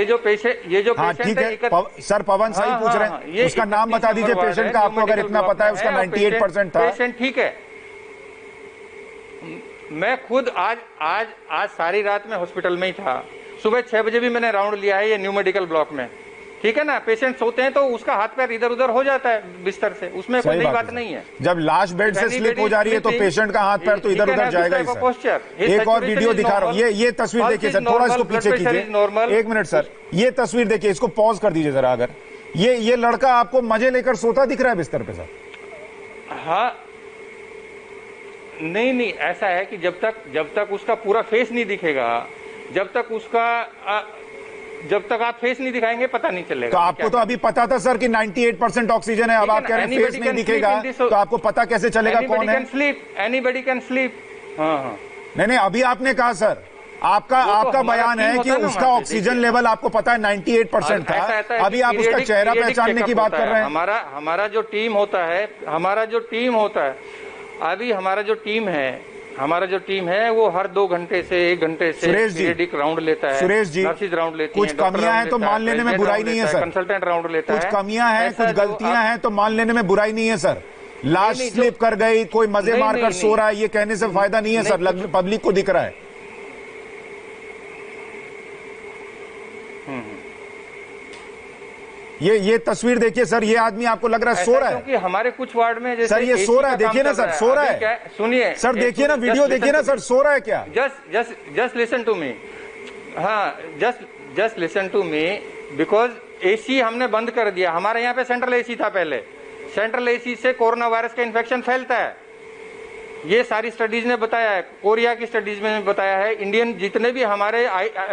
जो पेशेंट हाँ ठीक है सर, पवन सही पूछ रहे हैं, उसका नाम बता दीजिए पेशेंट का, आपको अगर इतना पता है, उसका 98% था। पेशेंट ठीक है। मैं खुद आज सारी रात में हॉस्पिटल में ही था, सुबह 6 बजे भी मैंने राउंड लिया है ये न्यू मेडिकल ब्लॉक में, ठीक है ना। पेशेंट सोते हैं तो उसका हाथ पैर इधर उधर हो जाता है बिस्तर से, उसमें कोई नई बात नहीं है। जब लाश बेड से स्लिप हो जा रही है तो पेशेंट का हाथ पैर तो इधर उधर जाएगा ही सर। एक और वीडियो दिखा रहा हूँ, ये तस्वीर देखिए सर, थोड़ा इसको पीछे कीजिए, 1 मिनट सर, ये तस्वीर देखिए, इसको पॉज कर दीजिए जरा। अगर ये लड़का आपको मजे लेकर सोता दिख रहा है बिस्तर पे सर? हाँ, नहीं, ऐसा है कि जब तक उसका पूरा फेस नहीं दिखेगा, जब तक आप फेस नहीं दिखाएंगे पता नहीं चलेगा। तो आपको तो अभी पता था सर कि 98% ऑक्सीजन है, अब आप कह रहे हैं फेस नहीं दिखेगा, तो आपको पता कैसे चलेगा कौन है? Anybody can sleep. हाँ, नहीं, अभी आपने कहा सर, आपका बयान है कि उसका ऑक्सीजन लेवल आपको पता है 98% था, अभी आप उसका चेहरा पहचानने की बात कर रहे हैं। हमारा जो टीम होता है, अभी हमारा जो टीम है वो हर 2 घंटे से 1 घंटे से पीरियडिक राउंड लेता है। सुरेश जी, नर्सिस राउंड लेती कुछ कमियां हैं तो मान लेने में बुराई नहीं है सर, कंसल्टेंट राउंड लेता है। कुछ कमियां हैं, कुछ गलतियां हैं तो मान लेने में बुराई नहीं है सर। लाश स्लिप कर गई, कोई मजे मारकर सो रहा है, ये कहने से फायदा नहीं है सर, पब्लिक को दिख रहा है। ये तस्वीर देखिए सर, ये आदमी आपको लग रहा है सो रहा है, क्योंकि हमारे कुछ वार्ड में जैसे सर ये सो रहा है, देखिए ना सर, सो रहा है। सुनिए सर, देखिए ना वीडियो, देखिए ना सर, सो रहा है क्या? Just listen to me. हाँ, just listen to me, because AC हमने बंद कर दिया। हमारे यहाँ पे सेंट्रल एसी था पहले, सेंट्रल एसी से कोरोना वायरस का इन्फेक्शन फैलता है, ये सारी स्टडीज ने बताया है, कोरिया की स्टडीज में बताया है। इंडियन जितने भी हमारे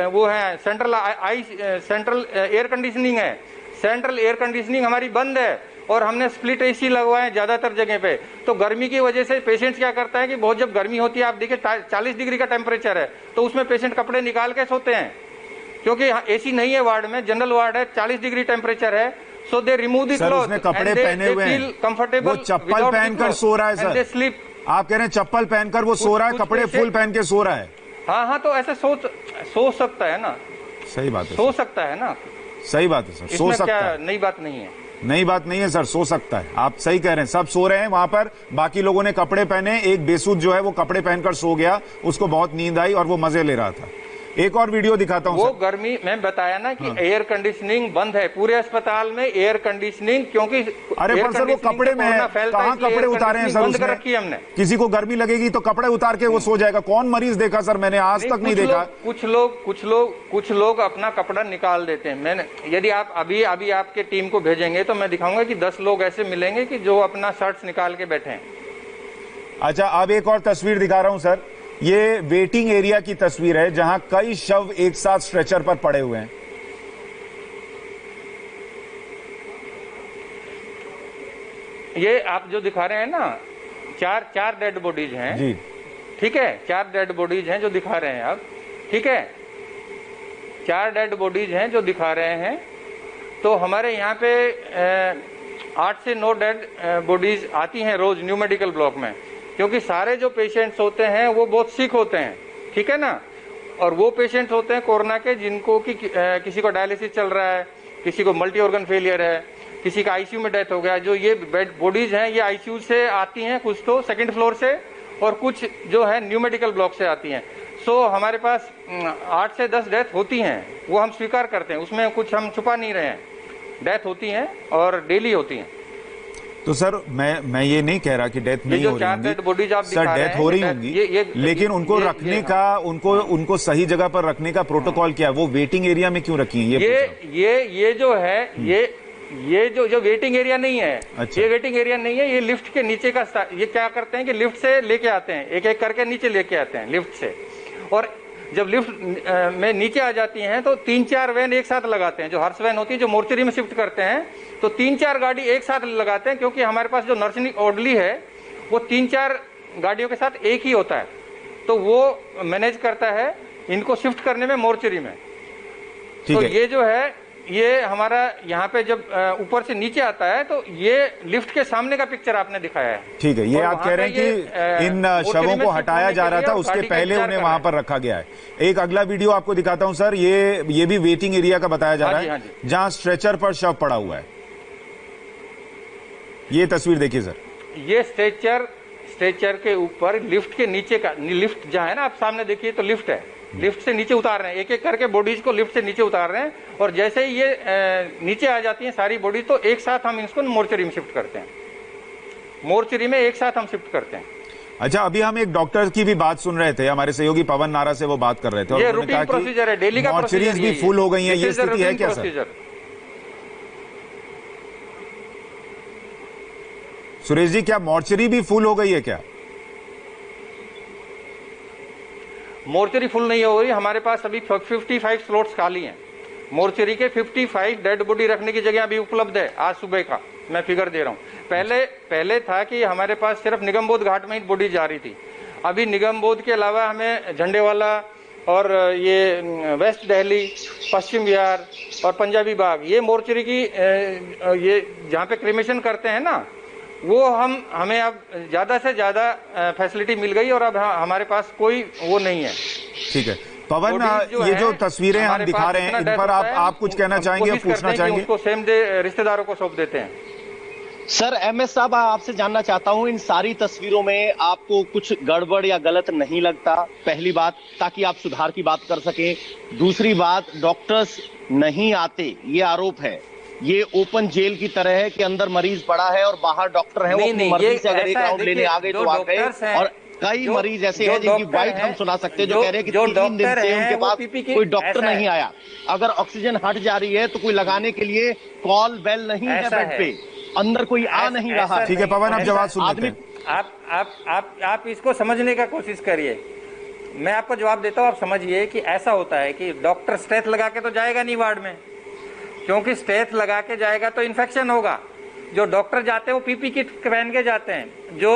वो हैं सेंट्रल एयर कंडीशनिंग है, सेंट्रल एयर कंडीशनिंग हमारी बंद है और हमने स्प्लिट एसी लगवाए ज्यादातर जगह पे। तो गर्मी की वजह से पेशेंट्स क्या करता है कि बहुत जब गर्मी होती है, आप देखिए 40 डिग्री का टेम्परेचर है, तो उसमें पेशेंट कपड़े निकाल के सोते हैं, क्योंकि एसी नहीं है वार्ड में, जनरल वार्ड है, 40 डिग्री टेम्परेचर है। सो दे रिमूव द क्लॉथ, उसने कपड़े पहने हुए हैं, कंफर्टेबल, वो चप्पल पहनकर सो रहा है सर, स्लीप। आप कह रहे हैं चप्पल पहनकर वो सो रहा है, कपड़े फुल पहन के सो रहा है। हाँ, तो ऐसे सो सकता है ना, सही बात है, सो सकता है ना, सही बात है सर, सो सकता है, नई बात नहीं है, नई बात नहीं है सर, सो सकता है, आप सही कह रहे हैं। सब सो रहे हैं वहां पर, बाकी लोगों ने कपड़े पहने, एक बेसुध जो है वो कपड़े पहनकर सो गया, उसको बहुत नींद आई और वो मजे ले रहा था। एक और वीडियो दिखाता हूं। वो गर्मी में बताया ना कि एयर कंडीशनिंग बंद है पूरे अस्पताल में, एयर कंडीशनिंग, क्योंकि अरे पर सर वो कपड़े में है, कहाँ कपड़े उतारे हैं सर उसने? रखी हमने। किसी को गर्मी लगेगी तो कपड़े उतार के वो सो जाएगा? कौन मरीज देखा सर, मैंने आज तक नहीं देखा। कुछ लोग अपना कपड़ा निकाल देते हैं। मैंने, यदि आप अभी आपके टीम को भेजेंगे तो मैं दिखाऊंगा कि 10 लोग ऐसे मिलेंगे कि जो अपना शर्ट्स निकाल के बैठे हैं। अच्छा, अब एक और तस्वीर दिखा रहा हूं सर, ये वेटिंग एरिया की तस्वीर है जहां कई शव एक साथ स्ट्रेचर पर पड़े हुए हैं। ये आप जो दिखा रहे हैं ना, चार डेड बॉडीज हैं जी, ठीक है, 4 डेड बॉडीज हैं जो दिखा रहे हैं आप, ठीक है, 4 डेड बॉडीज हैं जो दिखा रहे हैं। तो हमारे यहाँ पे 8 से 9 डेड बॉडीज आती हैं रोज न्यू मेडिकल ब्लॉक में, क्योंकि सारे जो पेशेंट्स होते हैं वो बहुत सिक होते हैं, ठीक है ना, और वो पेशेंट्स होते हैं कोरोना के जिनको कि किसी को डायलिसिस चल रहा है, किसी को मल्टी ऑर्गन फेलियर है, किसी का आईसीयू में डेथ हो गया। जो ये बेड बॉडीज हैं ये आईसीयू से आती हैं, कुछ तो सेकंड फ्लोर से और कुछ जो है न्यू मेडिकल ब्लॉक से आती हैं। सो हमारे पास 8 से 10 डेथ होती हैं, वो हम स्वीकार करते हैं, उसमें कुछ हम छुपा नहीं रहे हैं, डेथ होती हैं और डेली होती हैं। तो सर मैं ये नहीं कह रहा कि डेथ नहीं हो रही होंगी सर, डेथ हो रही होंगी, लेकिन उनको रखने का, उनको सही जगह पर रखने का प्रोटोकॉल क्या है? वो वेटिंग एरिया में क्यों रखी है? ये जो है ये जो वेटिंग एरिया नहीं है, अच्छा। ये वेटिंग एरिया नहीं है, ये लिफ्ट के नीचे का, ये क्या करते हैं कि लिफ्ट से लेके आते हैं, एक एक करके नीचे लेके आते हैं लिफ्ट से, और जब लिफ्ट में नीचे आ जाती हैं तो 3-4 वैन एक साथ लगाते हैं, जो हर्ष वैन होती है जो मोर्चरी में शिफ्ट करते हैं, तो 3-4 गाड़ी एक साथ लगाते हैं, क्योंकि हमारे पास जो नर्सिंग ऑर्डरली है वो 3-4 गाड़ियों के साथ एक ही होता है, तो वो मैनेज करता है इनको शिफ्ट करने में मोर्चरी में। तो ये जो है ये हमारा यहाँ पे जब ऊपर से नीचे आता है तो ये लिफ्ट के सामने का पिक्चर आपने दिखाया है, ठीक है। ये आप कह रहे हैं कि इन शवों को हटाया जा रहा था, उसके पहले उन्हें वहां पर रखा गया है। एक अगला वीडियो आपको दिखाता हूं सर, ये भी वेटिंग एरिया का बताया जा रहा है, जहां स्ट्रेचर पर शव पड़ा हुआ है। ये तस्वीर देखिए सर, ये स्ट्रेचर के ऊपर लिफ्ट के नीचे का, लिफ्ट जहाँ है ना, आप सामने देखिए तो लिफ्ट है, लिफ्ट से नीचे उतार रहे हैं, एक एक करके बॉडीज को लिफ्ट से नीचे उतार रहे हैं, और जैसे ही ये नीचे आ जाती हैं सारी बॉडीज तो एक साथ हम इसको मोर्चरी में शिफ्ट करते हैं, मोर्चरी में एक साथ हम शिफ्ट करते हैं। अच्छा, अभी हम एक डॉक्टर की भी बात सुन रहे थे, हमारे सहयोगी पवन नारा से वो बात कर रहे थे, और ये रूटीन प्रोसीजर है, डेली का मोर्चरीज भी फुल हो गई है, ये स्थिति है क्या सर? सुरेश जी, क्या मोर्चरी भी फुल हो गई है क्या? मोर्चरी फुल नहीं हो रही, हमारे पास अभी 55 स्लॉट्स खाली हैं, मोर्चरी के 55 डेड बॉडी रखने की जगह अभी उपलब्ध है। आज सुबह का मैं फिगर दे रहा हूँ, पहले था कि हमारे पास सिर्फ निगमबोध घाट में ही बॉडी जा रही थी, अभी निगमबोध के अलावा हमें झंडेवाला और ये वेस्ट दिल्ली, पश्चिम बिहार और पंजाबी बाग, ये मोर्चरी की ये जहाँ पे क्रिमेशन करते हैं ना, वो हमें अब ज्यादा से ज्यादा फैसिलिटी मिल गई और अब हमारे पास कोई वो नहीं है। ठीक है पवन, ये जो तस्वीरें हम दिखा रहे हैं, इन पर आप कुछ कहना चाहेंगे, पूछना चाहेंगे? उसको सेम डे रिश्तेदारों को सौंप देते हैं। सर एमएस साहब, आपसे जानना चाहता हूं, इन सारी तस्वीरों में आपको कुछ गड़बड़ या गलत नहीं लगता? पहली बात, ताकि आप सुधार की बात कर सकें। दूसरी बात, डॉक्टर्स नहीं आते ये आरोप है, ये ओपन जेल की तरह है कि अंदर मरीज पड़ा है और बाहर डॉक्टर है, वो अपनी मर्जी से अगर एक राउंड लेने आ गए तो आ गए। और कई मरीज ऐसे हैं जिनकी वाइट हम सुना सकते हैं, जो कह रहे हैं कि 3 दिन से उनके पास कोई डॉक्टर नहीं आया। अगर ऑक्सीजन हट जा रही है तो कोई लगाने के लिए कॉल बेल नहीं है बेड पे, अंदर कोई आ नहीं रहा। ठीक है पवन, आप जवाब सुन लेते हैं। आप इसको समझने का कोशिश करिए, मैं आपको जवाब देता हूँ, आप समझिए कि ऐसा होता है कि डॉक्टर स्टेथ लगा के तो जाएगा नहीं वार्ड में, क्योंकि स्टेथ लगा के जाएगा तो इन्फेक्शन होगा। जो डॉक्टर जाते हैं वो पीपी किट पहन के जाते हैं, जो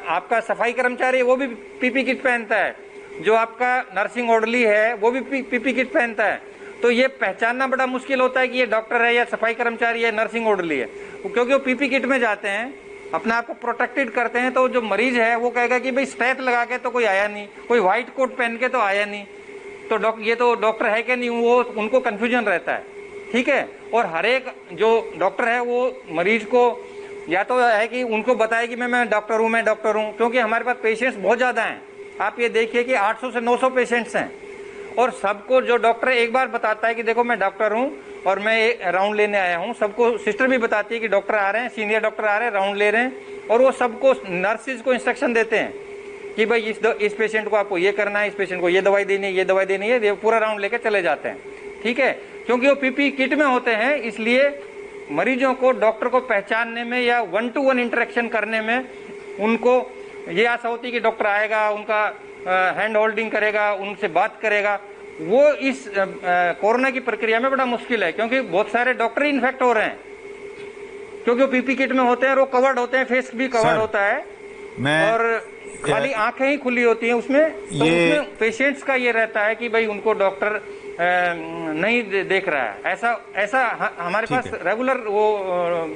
आपका सफाई कर्मचारी है वो भी पीपी किट पहनता है, जो आपका नर्सिंग ऑर्डरली है वो भी पीपी किट पहनता है। तो ये पहचानना बड़ा मुश्किल होता है कि ये डॉक्टर है या सफाई कर्मचारी है, नर्सिंग ऑर्डरली है, क्योंकि वो पीपी किट में जाते हैं, अपने आप को प्रोटेक्टेड करते हैं। तो जो मरीज है वो कहेगा कि भाई स्टेथ लगा के तो कोई आया नहीं, कोई व्हाइट कोट पहन के तो आया नहीं, तो ये तो डॉक्टर है कि नहीं, वो उनको कंफ्यूजन रहता है। ठीक है, और हर एक जो डॉक्टर है वो मरीज को या तो है कि उनको बताए कि मैं डॉक्टर हूँ, मैं डॉक्टर हूँ, क्योंकि हमारे पास पेशेंट्स बहुत ज़्यादा हैं। आप ये देखिए कि 800 से 900 पेशेंट्स हैं, और सबको जो डॉक्टर एक बार बताता है कि देखो मैं डॉक्टर हूँ और मैं राउंड लेने आया हूँ, सबको सिस्टर भी बताती है कि डॉक्टर आ रहे हैं, सीनियर डॉक्टर आ रहे हैं, राउंड ले रहे हैं, और वो सबको नर्सिस को इंस्ट्रक्शन देते हैं कि भाई इस पेशेंट को आपको ये करना है, इस पेशेंट को ये दवाई देनी है, ये दवाई देनी है, ये पूरा राउंड लेके चले जाते हैं। ठीक है, क्योंकि वो पीपी किट में होते हैं, इसलिए मरीजों को डॉक्टर को पहचानने में या 1-to-1 इंटरेक्शन करने में उनको ये आशा होती है कि डॉक्टर आएगा, उनका हैंड होल्डिंग करेगा, उनसे बात करेगा। वो इस कोरोना की प्रक्रिया में बड़ा मुश्किल है, क्योंकि बहुत सारे डॉक्टर इन्फेक्ट हो रहे हैं, क्योंकि वो पीपी किट में होते हैं, वो कवर्ड होते हैं, फेस भी कवर्ड होता है, और खाली आंखें ही खुली होती हैं उसमें। तो उसमें पेशेंट्स का ये रहता है कि भाई उनको डॉक्टर नहीं देख रहा है। ऐसा हमारे पास रेगुलर वो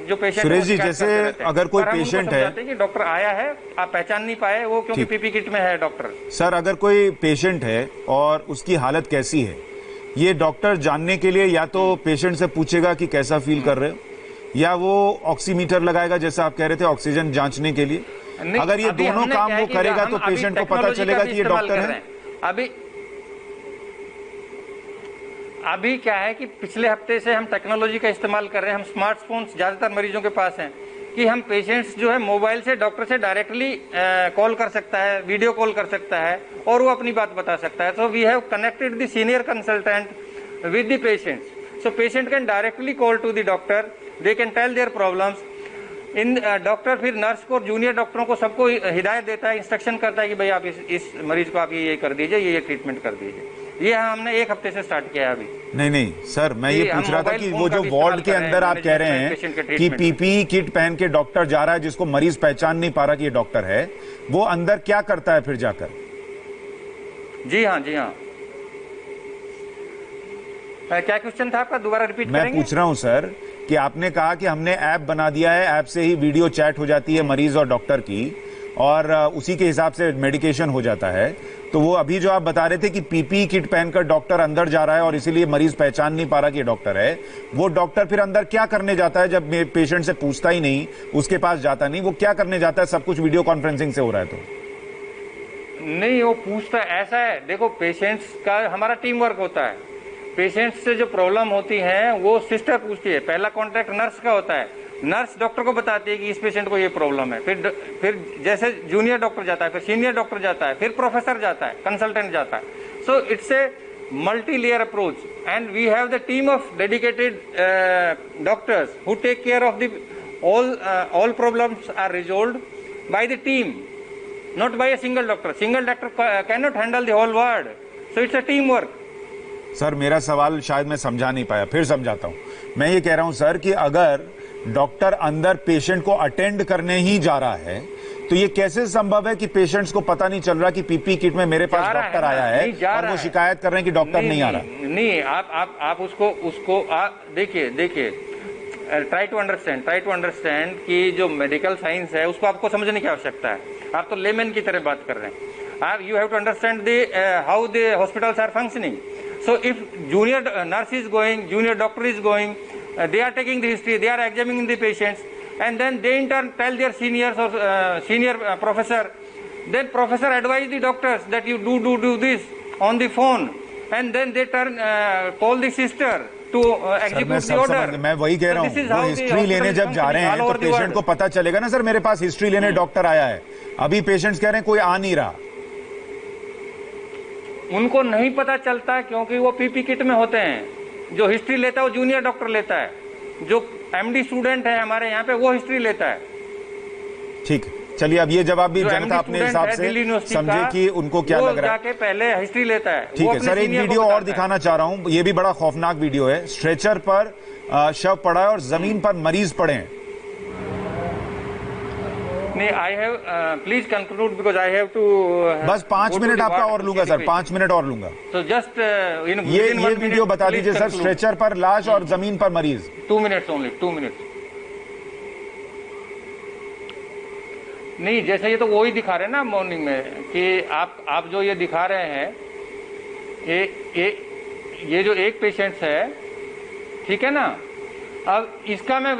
जो पेशेंट सुरेश जी, जैसे अगर कोई पेशेंट है कि डॉक्टर आया है, आप पहचान नहीं पाए वो क्योंकि पीपी किट में है डॉक्टर। सर, अगर कोई पेशेंट है और उसकी हालत कैसी है, ये डॉक्टर जानने के लिए या तो पेशेंट से पूछेगा कि कैसा फील कर रहे हो, या वो ऑक्सीमीटर लगाएगा जैसा आप कह रहे थे ऑक्सीजन जांचने के लिए। अगर ये दोनों काम वो करेगा तो पेशेंट को पता चलेगा कि ये डॉक्टर है। अभी क्या है कि पिछले हफ्ते से हम टेक्नोलॉजी का इस्तेमाल कर रहे हैं, हम स्मार्टफोन्स ज्यादातर मरीजों के पास हैं, कि हम पेशेंट्स जो है मोबाइल से डॉक्टर से डायरेक्टली कॉल कर सकता है, वीडियो कॉल कर सकता है, और वो अपनी बात बता सकता है। So we have connected the senior consultant with the patients, so patient can directly call to the doctor, they can tell their problems. इन डॉक्टर फिर नर्स को, जूनियर डॉक्टरों को सबको हिदायत देता है, इंस्ट्रक्शन करता है कि भाई आप इस मरीज को आप ये कर दीजिए, ये ट्रीटमेंट कर दीजिए। ये हमने 1 हफ्ते से स्टार्ट किया है अभी। नहीं सर, मैं ये पूछ रहा था कि वो जो वार्ड के अंदर आप कह रहे हैं कि पीपी किट पहन के डॉक्टर जा रहा है, जिसको मरीज पहचान नहीं पा रहा कि ये डॉक्टर है, वो अंदर क्या करता है फिर जाकर? जी हाँ, जी हाँ। क्या क्वेश्चन था आपका, दोबारा रिपीट करेंगे? मैं पूछ रहा हूं सर कि आपने कहा कि हमने ऐप बना दिया है, ऐप से ही वीडियो चैट हो जाती है मरीज और डॉक्टर की, और उसी के हिसाब से मेडिकेशन हो जाता है। तो वो अभी जो आप बता रहे थे कि पीपी किट पहनकर डॉक्टर अंदर जा रहा है और इसीलिए मरीज पहचान नहीं पा रहा कि ये डॉक्टर है, वो डॉक्टर फिर अंदर क्या करने जाता है जब पेशेंट से पूछता ही नहीं, उसके पास जाता नहीं, वो क्या करने जाता है? सब कुछ वीडियो कॉन्फ्रेंसिंग से हो रहा है तो नहीं, वो पूछता ऐसा है, देखो पेशेंट्स का हमारा टीम वर्क होता है, पेशेंट्स से जो प्रॉब्लम होती है वो सिस्टर पूछती है, पहला कॉन्टैक्ट नर्स का होता है, नर्स डॉक्टर को बताती है कि इस पेशेंट को ये प्रॉब्लम है, फिर जैसे जूनियर डॉक्टर जाता है, फिर सीनियर डॉक्टर जाता है, फिर प्रोफेसर जाता है, कंसल्टेंट जाता है। So it's a multi layer approach, and we have the team of dedicated doctors who take care of the all problems are resolved by the team, not by a single doctor. Single doctor cannot handle the whole ward, so it's a team work. Sir, मेरा सवाल शायद मैं समझा नहीं पाया, फिर समझाता हूं। मैं ये कह रहा हूं सर कि अगर डॉक्टर अंदर पेशेंट को अटेंड करने ही जा रहा है, तो ये कैसे संभव है कि पेशेंट्स को पता नहीं चल रहा कि पीपी किट में मेरे पास डॉक्टर आया है और वो शिकायत कर रहे हैं कि डॉक्टर नहीं आ रहा? नहीं, आप उसको देखिए, ट्राई टू अंडरस्टैंड कि जो मेडिकल साइंस है उसको आपको समझने की आवश्यकता है। आप तो लेमैन की तरह बात कर रहे हैं। आप you have to understand how the hospitals are functioning. So if junior nurse is going, junior doctor is going, they are taking the history, they are examining the patients, and then they in turn tell their seniors or senior professor. Then professor advise the doctors that you do this on the phone, and then they call the sister, to sir, execute मैं the सब order. समझ गया। मैं वही कह रहा So this is हूँ, how वो the हिस्ट्री hospital लेने is जब जा रहे functioning हैं all तो over the पेशेंट world. को पता चलेगा ना सर, मेरे पास हिस्ट्री लेने डॉक्टर आया है। अभी पेशेंट्स कह रहे हैं कोई आ नहीं रहा। उनको नहीं पता चलता क्योंकि वो पीपी किट में होते हैं। जो हिस्ट्री लेता है वो जूनियर डॉक्टर लेता है, जो एमडी स्टूडेंट है हमारे यहाँ पे वो हिस्ट्री लेता है। ठीक है, चलिए अब ये जवाब भी जो जनता MD अपने स्टूडेंट हिसाब है से दिल्ली यूनिवर्सिटी समझे का, कि उनको क्या वो लग रहा है। जाके पहले हिस्ट्री लेता है। ठीक वो है अपने सर, एक सीनियर को वीडियो और बताता है। दिखाना चाह रहा हूं, ये भी बड़ा खौफनाक वीडियो है। स्ट्रेचर पर शव पड़ा है और जमीन पर मरीज पड़े हैं। नहीं, I have please conclude because I have to. बस 5 मिनट आपका और लूंगा सर, 5 मिनट और लूंगा। तो जस्ट ये वीडियो बता दीजिए सर, स्ट्रेचर पर लाश और जमीन पर मरीज। 2 मिनट्स ओनली, 2 मिनट्स। नहीं, जैसे ये तो वही दिखा रहे हैं ना मॉर्निंग में कि आप जो ये दिखा रहे हैं, ये जो एक पेशेंट है, ठीक है ना। अब इसका मैं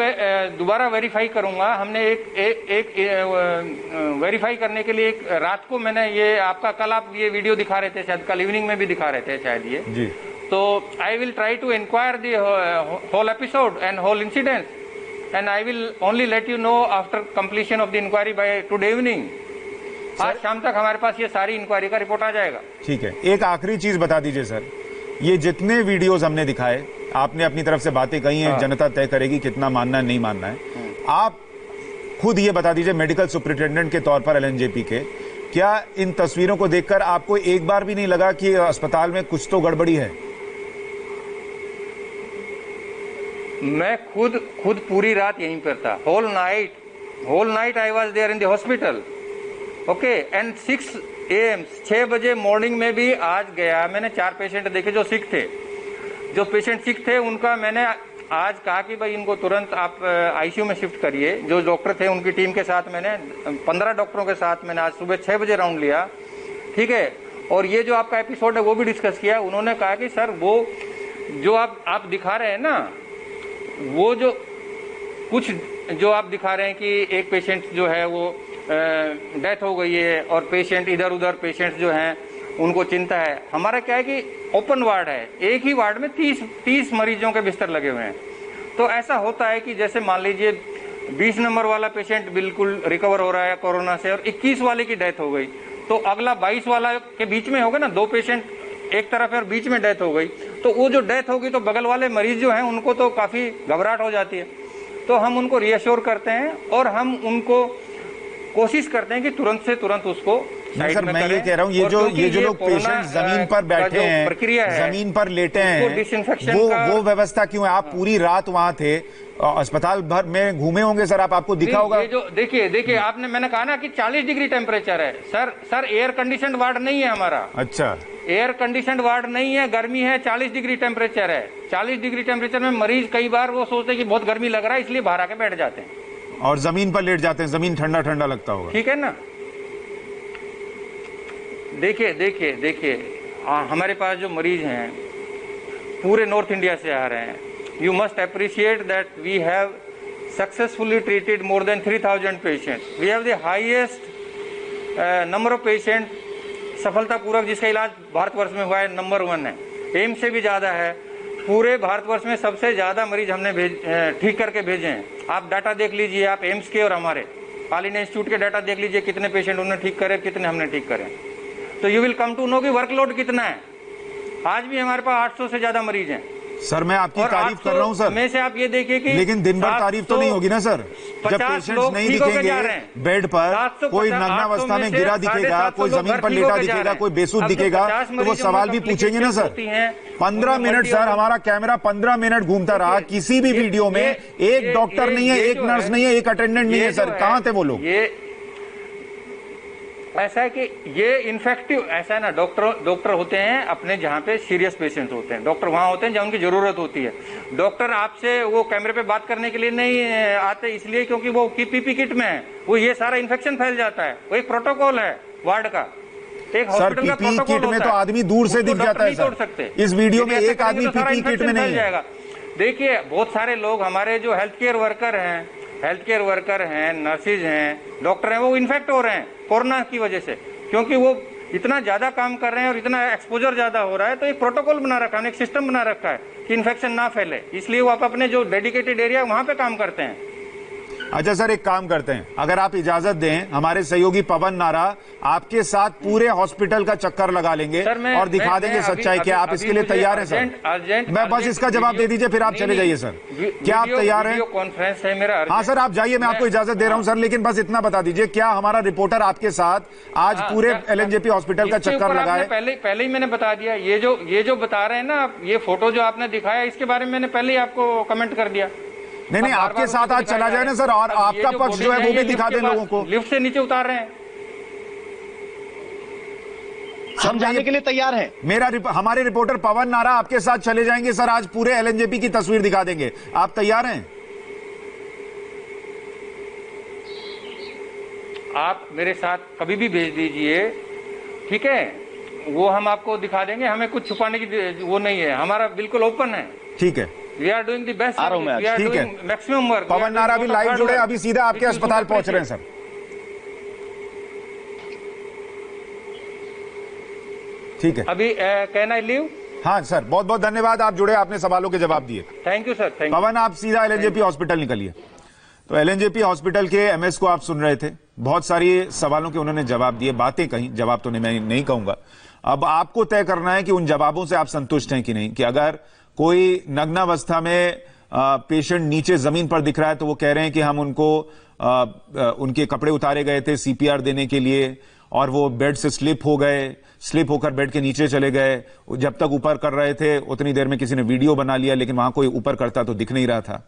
दोबारा वेरीफाई करूंगा। हमने एक वेरीफाई करने के लिए एक रात को मैंने ये आपका, कल आप ये वीडियो दिखा रहे थे शायद, कल इवनिंग में भी दिखा रहे थे शायद ये जी। तो I will try to inquire the whole episode and whole incident and I will only let you know after completion of the inquiry by today evening. आज शाम तक हमारे पास ये सारी इंक्वायरी का रिपोर्ट आ जाएगा। ठीक है, एक आखिरी चीज बता दीजिए सर, ये जितने वीडियोस हमने दिखाए, आपने अपनी तरफ से बातें कही हैं, जनता तय करेगी कितना मानना है नहीं मानना है। आप खुद ये बता दीजिए मेडिकल सुपरिटेंडेंट के तौर पर एलएनजेपी के, क्या इन तस्वीरों को देखकर आपको एक बार भी नहीं लगा कि अस्पताल में कुछ तो गड़बड़ी है? मैं खुद पूरी रात यहीं पर था। Whole night I was there in the hospital. Okay, and 6 AM 6 बजे मॉर्निंग में भी आज गया। मैंने 4 पेशेंट देखे जो सिक थे। जो पेशेंट सिक थे उनका मैंने आज कहा कि भाई इनको तुरंत आप आईसीयू में शिफ्ट करिए। जो डॉक्टर थे उनकी टीम के साथ मैंने 15 डॉक्टरों के साथ मैंने आज सुबह 6 बजे राउंड लिया, ठीक है। और ये जो आपका एपिसोड है वो भी डिस्कस किया। उन्होंने कहा कि सर वो जो आप दिखा रहे हैं ना, वो जो कुछ जो आप दिखा रहे हैं कि एक पेशेंट जो है वो डेथ हो गई है और पेशेंट इधर उधर पेशेंट्स जो हैं उनको चिंता है। हमारा क्या है कि ओपन वार्ड है, एक ही वार्ड में 30 मरीजों के बिस्तर लगे हुए हैं। तो ऐसा होता है कि जैसे मान लीजिए 20 नंबर वाला पेशेंट बिल्कुल रिकवर हो रहा है कोरोना से और 21 वाले की डेथ हो गई, तो अगला 22 वाला के बीच में होगा ना, 2 पेशेंट एक तरफ है और बीच में डेथ हो गई, तो वो जो डेथ होगी तो बगल वाले मरीज जो हैं उनको तो काफी घबराहट हो जाती है। तो हम उनको रिएश्योर करते हैं और हम उनको कोशिश करते हैं कि तुरंत से तुरंत उसको साइड सर, में मैं करें। ये कह रहा हूँ, ये जो लोग पेशेंट जमीन पर बैठे हैं, प्रक्रिया है, जमीन पर लेटे हैं, डिसइंफेक्शन वो व्यवस्था क्यों है? आप पूरी रात वहां थे, अस्पताल भर में घूमे होंगे सर, आपको दिखा होगा। ये जो देखिए आपने, मैंने कहा ना कि 40 डिग्री टेम्परेचर है सर एयर कंडीशन वार्ड नहीं है हमारा। अच्छा, एयर कंडीशन वार्ड नहीं है, गर्मी है, 40 डिग्री टेम्परेचर है। 40 डिग्री टेम्परेचर में मरीज कई बार वो सोचते हैं कि बहुत गर्मी लग रहा है इसलिए बाहर आके बैठ जाते हैं और जमीन पर लेट जाते हैं, जमीन ठंडा ठंडा लगता होगा, ठीक है ना। देखिए हमारे पास जो मरीज हैं पूरे नॉर्थ इंडिया से आ रहे हैं। You must appreciate that we have successfully treated more than 3000 patients. We have the highest number of patient सफलतापूर्वक जिसका इलाज भारतवर्ष में हुआ है, नंबर 1 है। एम्स से भी ज्यादा है। पूरे भारतवर्ष में सबसे ज्यादा मरीज हमने ठीक करके भेजे हैं। आप डाटा देख लीजिए, आप एम्स के और हमारे ऑल इंडिया इंस्टीट्यूट के डाटा देख लीजिए, कितने पेशेंट उन्होंने ठीक करे, कितने हमने ठीक करे। तो you will come to know कि वर्कलोड कितना है। आज भी हमारे पास 800 से ज्यादा मरीज हैं। सर मैं आपकी तारीफ कर रहा हूं सर, में से आप ये देखिए कि लेकिन दिन भर तारीफ तो नहीं होगी ना सर। जब पेशेंट्स नहीं दिखेंगे बेड पर, कोई नग्नावस्था में गिरा दिखेगा, कोई जमीन पर लेटा दिखेगा, कोई बेसुध दिखेगा, तो वो सवाल भी पूछेंगे ना सर। 15 मिनट सर हमारा कैमरा 15 मिनट घूमता रहा, किसी भी वीडियो में एक डॉक्टर नहीं है, एक नर्स नहीं है, एक अटेंडेंट नहीं है सर। कहां थे वो लोग? ऐसा है कि ये इन्फेक्टिव, ऐसा है ना, डॉक्टर होते हैं अपने जहाँ पे सीरियस पेशेंट्स होते हैं, डॉक्टर वहाँ होते हैं जहाँ उनकी जरूरत होती है। डॉक्टर आपसे वो कैमरे पे बात करने के लिए नहीं आते, इसलिए क्योंकि वो पीपी किट में है, वो ये सारा इन्फेक्शन फैल जाता है। वो एक प्रोटोकॉल है वार्ड का, एक हॉस्पिटल का प्रोटोकॉल किट में तो आदमी दूर से दिख जाता है सर। इस वीडियो में एक आदमी पीपी किट में नहीं है। देखिए बहुत सारे लोग हमारे जो हेल्थ केयर वर्कर हैं, नर्सिज हैं, डॉक्टर हैं, वो इन्फेक्ट हो रहे हैं कोरोना की वजह से, क्योंकि वो इतना ज्यादा काम कर रहे हैं और इतना एक्सपोजर ज्यादा हो रहा है, तो एक प्रोटोकॉल बना रखा है, एक सिस्टम बना रखा है कि इन्फेक्शन ना फैले, इसलिए वो आप अपने जो डेडिकेटेड एरिया वहां पे काम करते हैं। अच्छा सर, एक काम करते हैं, अगर आप इजाजत दें, हमारे सहयोगी पवन नारा आपके साथ पूरे हॉस्पिटल का चक्कर लगा लेंगे और दिखा देंगे सच्चाई। क्या आप इसके लिए तैयार हैं सर? मैं बस इसका जवाब दे दीजिए, फिर आप चले जाइए सर। क्या आप तैयार हैं? कॉन्फ्रेंस है मेरा। हाँ सर, आप जाइए, मैं आपको इजाजत दे रहा हूं सर, लेकिन बस इतना बता दीजिए, क्या हमारा रिपोर्टर आपके साथ आज पूरे एलएनजेपी हॉस्पिटल का चक्कर लगाए? पहले ही मैंने बता दिया, ये जो बता रहे हैं ना, ये फोटो जो आपने दिखाया, इसके बारे में मैंने पहले ही आपको कमेंट कर दिया। नहीं, आपके साथ आज चला जाए ना सर, और आपका पक्ष जो है वो भी दिखा दें लोगों को। लिफ्ट से नीचे उतार रहे हैं, हम जाने के लिए तैयार हैं। हमारे रिपोर्टर पवन नारा आपके साथ चले जाएंगे सर, आज पूरे एलएनजेपी की तस्वीर दिखा देंगे। आप तैयार हैं? आप मेरे साथ कभी भी भेज दीजिए, ठीक है, वो हम आपको दिखा देंगे। हमें कुछ छुपाने की वो नहीं है, हमारा बिल्कुल ओपन है। ठीक है, we are doing the best, ठीक है, मैक्सिमम वर्क। पवन नारा अभी लाइव जुड़े, अभी सीधा आपके अस्पताल पहुंच रहे हैं सर। ठीक है, अभी कैन आई लीव? हाँ सर, बहुत बहुत धन्यवाद, आप जुड़े, आपने सवालों के जवाब दिए। Thank you sir, thank you. Pawan, आप सीधा एलएनजेपी हॉस्पिटल निकलिए। तो एलएनजेपी हॉस्पिटल के एमएस को आप सुन रहे थे, बहुत सारी सवालों के उन्होंने जवाब दिए, बातें कही, जवाब तो मैं नहीं कहूंगा। अब आपको तय करना है कि उन जवाबों से आप संतुष्ट हैं कि नहीं, कि अगर कोई नग्नावस्था में पेशेंट नीचे जमीन पर दिख रहा है तो वो कह रहे हैं कि हम उनको उनके कपड़े उतारे गए थे सीपीआर देने के लिए और वो बेड से स्लिप होकर बेड के नीचे चले गए। जब तक ऊपर कर रहे थे उतनी देर में किसी ने वीडियो बना लिया, लेकिन वहां कोई ऊपर करता तो दिख नहीं रहा था।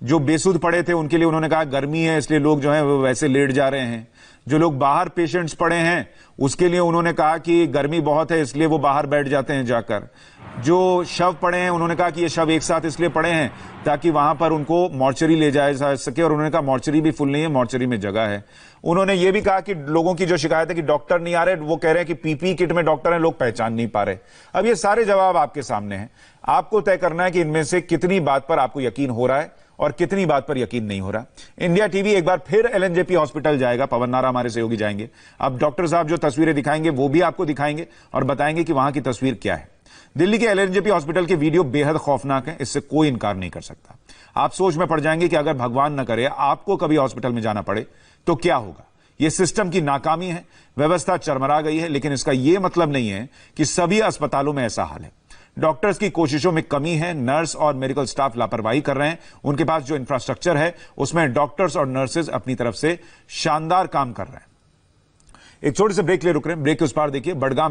जो बेसुध पड़े थे उनके लिए उन्होंने कहा गर्मी है इसलिए लोग जो है वो वैसे लेट जा रहे हैं। जो लोग बाहर पेशेंट्स पड़े हैं उसके लिए उन्होंने कहा कि गर्मी बहुत है इसलिए वो बाहर बैठ जाते हैं जाकर। जो शव पड़े हैं उन्होंने कहा कि ये शव एक साथ इसलिए पड़े हैं ताकि वहां पर उनको मॉर्चरी ले जाया जा सके, और उन्होंने कहा मॉर्चरी भी फुल नहीं है, मॉर्चरी में जगह है। उन्होंने ये भी कहा कि लोगों की जो शिकायत है कि डॉक्टर नहीं आ रहे, वो कह रहे हैं कि पीपी किट में डॉक्टर हैं, लोग पहचान नहीं पा रहे। अब ये सारे जवाब आपके सामने हैं, आपको तय करना है कि इनमें से कितनी बात पर आपको यकीन हो रहा है और कितनी बात पर यकीन नहीं हो रहा। इंडिया टीवी एक बार फिर एलएनजेपी हॉस्पिटल जाएगा, पवन नारा हमारे सहयोगी जाएंगे। अब डॉक्टर साहब जो तस्वीरें दिखाएंगे वो भी आपको दिखाएंगे और बताएंगे कि वहां की तस्वीर क्या है। दिल्ली के एलएनजेपी हॉस्पिटल के वीडियो बेहद खौफनाक है, इससे कोई इनकार नहीं कर सकता। आप सोच में पड़ जाएंगे कि अगर भगवान न करे आपको कभी हॉस्पिटल में जाना पड़े तो क्या होगा। यह सिस्टम की नाकामी है, व्यवस्था चरमरा गई है, लेकिन इसका यह मतलब नहीं है कि सभी अस्पतालों में ऐसा हाल है। डॉक्टर्स की कोशिशों में कमी है, नर्स और मेडिकल स्टाफ लापरवाही कर रहे हैं, उनके पास जो इंफ्रास्ट्रक्चर है उसमें डॉक्टर्स और नर्सेज अपनी तरफ से शानदार काम कर रहे हैं। एक छोटे से ब्रेक ले रुक रहे हैं, ब्रेक के उस पार देखिए बड़गाम